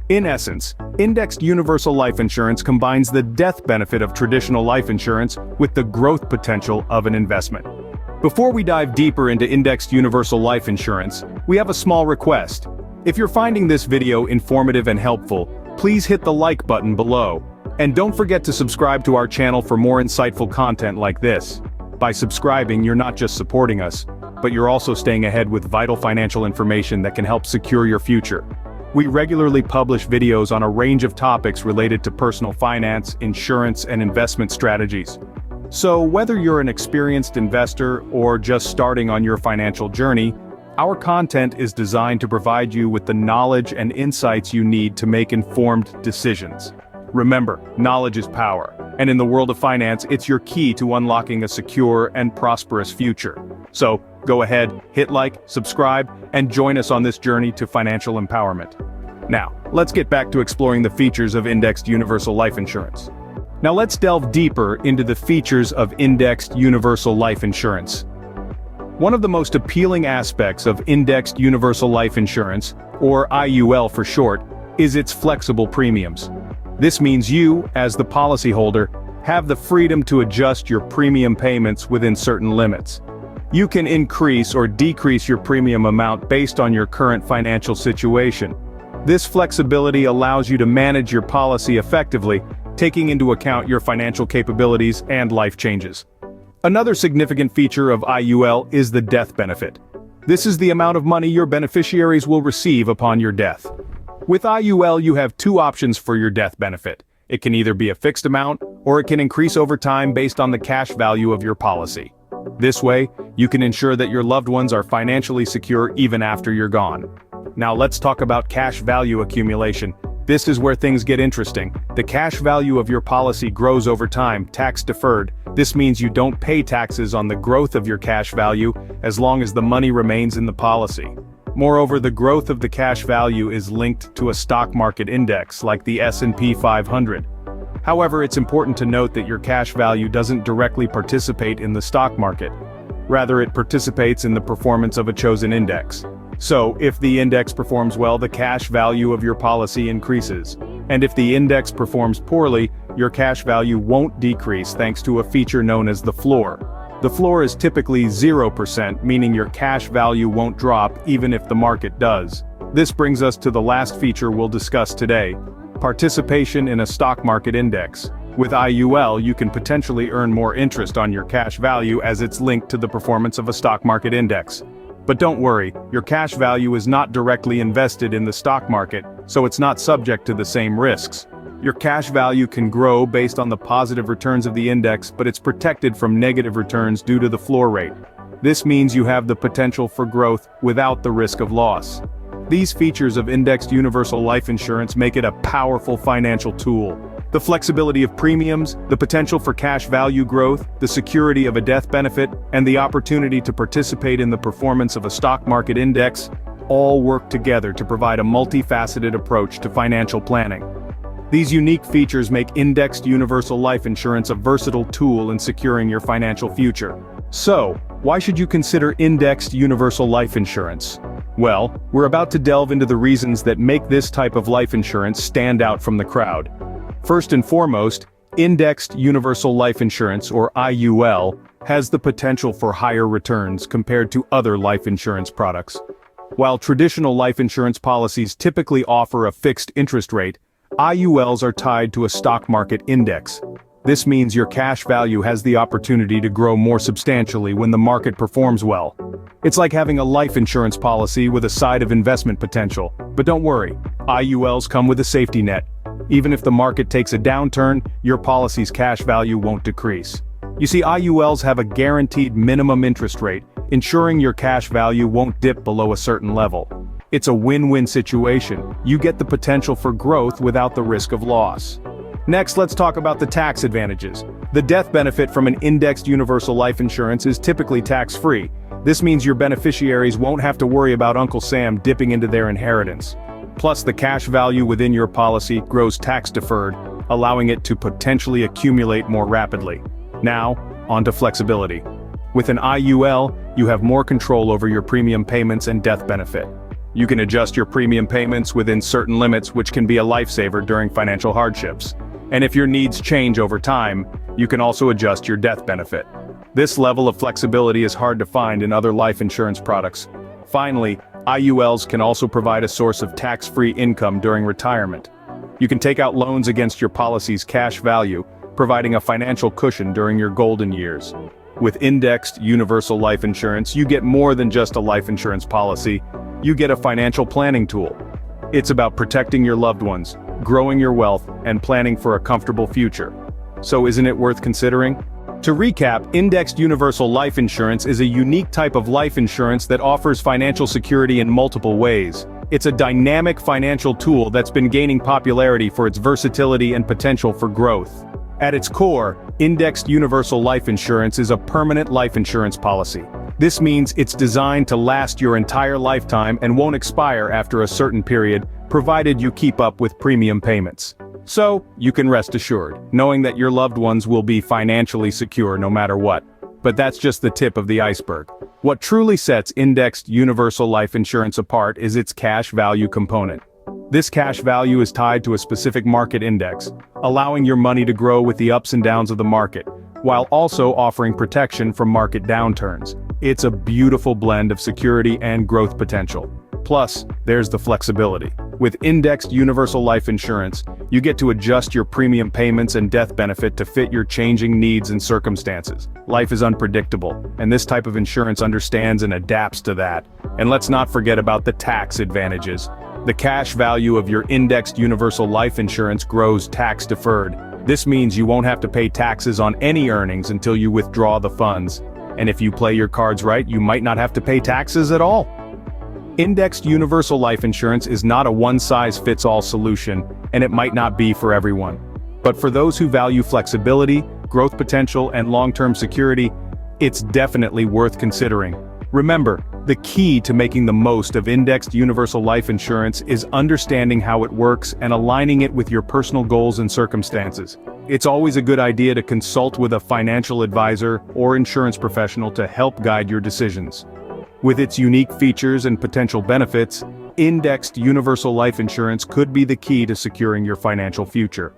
In essence, indexed universal life insurance combines the death benefit of traditional life insurance with the growth potential of an investment. Before we dive deeper into indexed universal life insurance, we have a small request. If you're finding this video informative and helpful, please hit the like button below. And don't forget to subscribe to our channel for more insightful content like this. By subscribing, you're not just supporting us, but you're also staying ahead with vital financial information that can help secure your future. We regularly publish videos on a range of topics related to personal finance, insurance, and investment strategies. So whether you're an experienced investor or just starting on your financial journey, our content is designed to provide you with the knowledge and insights you need to make informed decisions. Remember, knowledge is power, and in the world of finance, it's your key to unlocking a secure and prosperous future. So, go ahead, hit like, subscribe, and join us on this journey to financial empowerment. Now, let's get back to exploring the features of indexed universal life insurance. Now let's delve deeper into the features of indexed universal life insurance. One of the most appealing aspects of indexed universal life insurance, or IUL for short, is its flexible premiums. This means you, as the policyholder, have the freedom to adjust your premium payments within certain limits. You can increase or decrease your premium amount based on your current financial situation. This flexibility allows you to manage your policy effectively, taking into account your financial capabilities and life changes. Another significant feature of IUL is the death benefit. This is the amount of money your beneficiaries will receive upon your death. With IUL, you have two options for your death benefit. It can either be a fixed amount, or it can increase over time based on the cash value of your policy. This way, you can ensure that your loved ones are financially secure even after you're gone. Now let's talk about cash value accumulation. This is where things get interesting. The cash value of your policy grows over time, tax deferred. This means you don't pay taxes on the growth of your cash value as long as the money remains in the policy. Moreover, the growth of the cash value is linked to a stock market index like the S&P 500. However, it's important to note that your cash value doesn't directly participate in the stock market. Rather, it participates in the performance of a chosen index. So, if the index performs well, the cash value of your policy increases. And if the index performs poorly, your cash value won't decrease thanks to a feature known as the floor. The floor is typically 0%, meaning your cash value won't drop even if the market does. This brings us to the last feature we'll discuss today: participation in a stock market index. With IUL, you can potentially earn more interest on your cash value as it's linked to the performance of a stock market index. But don't worry, your cash value is not directly invested in the stock market, so it's not subject to the same risks. Your cash value can grow based on the positive returns of the index, but it's protected from negative returns due to the floor rate. This means you have the potential for growth without the risk of loss. These features of indexed universal life insurance make it a powerful financial tool. The flexibility of premiums, the potential for cash value growth, the security of a death benefit, and the opportunity to participate in the performance of a stock market index all work together to provide a multifaceted approach to financial planning. These unique features make indexed universal life insurance a versatile tool in securing your financial future. So, why should you consider indexed universal life insurance? Well, we're about to delve into the reasons that make this type of life insurance stand out from the crowd. First and foremost, indexed universal life insurance, or IUL, has the potential for higher returns compared to other life insurance products. While traditional life insurance policies typically offer a fixed interest rate, IULs are tied to a stock market index. This means your cash value has the opportunity to grow more substantially when the market performs well. It's like having a life insurance policy with a side of investment potential. But don't worry, IULs come with a safety net. Even if the market takes a downturn, your policy's cash value won't decrease. You see, IULs have a guaranteed minimum interest rate, ensuring your cash value won't dip below a certain level. It's a win-win situation. You get the potential for growth without the risk of loss. Next, let's talk about the tax advantages. The death benefit from an indexed universal life insurance is typically tax-free. This means your beneficiaries won't have to worry about Uncle Sam dipping into their inheritance. Plus, the cash value within your policy grows tax-deferred, allowing it to potentially accumulate more rapidly. Now, onto flexibility. With an IUL, you have more control over your premium payments and death benefit. You can adjust your premium payments within certain limits, which can be a lifesaver during financial hardships. And if your needs change over time, you can also adjust your death benefit. This level of flexibility is hard to find in other life insurance products. Finally, IULs can also provide a source of tax-free income during retirement. You can take out loans against your policy's cash value, providing a financial cushion during your golden years. With indexed universal life insurance, you get more than just a life insurance policy. You get a financial planning tool. It's about protecting your loved ones, growing your wealth, and planning for a comfortable future. So isn't it worth considering? To recap, indexed universal life insurance is a unique type of life insurance that offers financial security in multiple ways. It's a dynamic financial tool that's been gaining popularity for its versatility and potential for growth. At its core, indexed universal life insurance is a permanent life insurance policy. This means it's designed to last your entire lifetime and won't expire after a certain period, provided you keep up with premium payments. So, you can rest assured, knowing that your loved ones will be financially secure no matter what. But that's just the tip of the iceberg. What truly sets indexed universal life insurance apart is its cash value component. This cash value is tied to a specific market index, allowing your money to grow with the ups and downs of the market, while also offering protection from market downturns. It's a beautiful blend of security and growth potential. Plus, there's the flexibility. With indexed universal life insurance, you get to adjust your premium payments and death benefit to fit your changing needs and circumstances. Life is unpredictable, and this type of insurance understands and adapts to that. And let's not forget about the tax advantages. The cash value of your indexed universal life insurance grows tax-deferred. This means you won't have to pay taxes on any earnings until you withdraw the funds. And if you play your cards right, you might not have to pay taxes at all. Indexed universal life insurance is not a one-size-fits-all solution, and it might not be for everyone. But for those who value flexibility, growth potential, and long-term security, it's definitely worth considering. Remember, the key to making the most of indexed universal life insurance is understanding how it works and aligning it with your personal goals and circumstances. It's always a good idea to consult with a financial advisor or insurance professional to help guide your decisions. With its unique features and potential benefits, indexed universal life insurance could be the key to securing your financial future.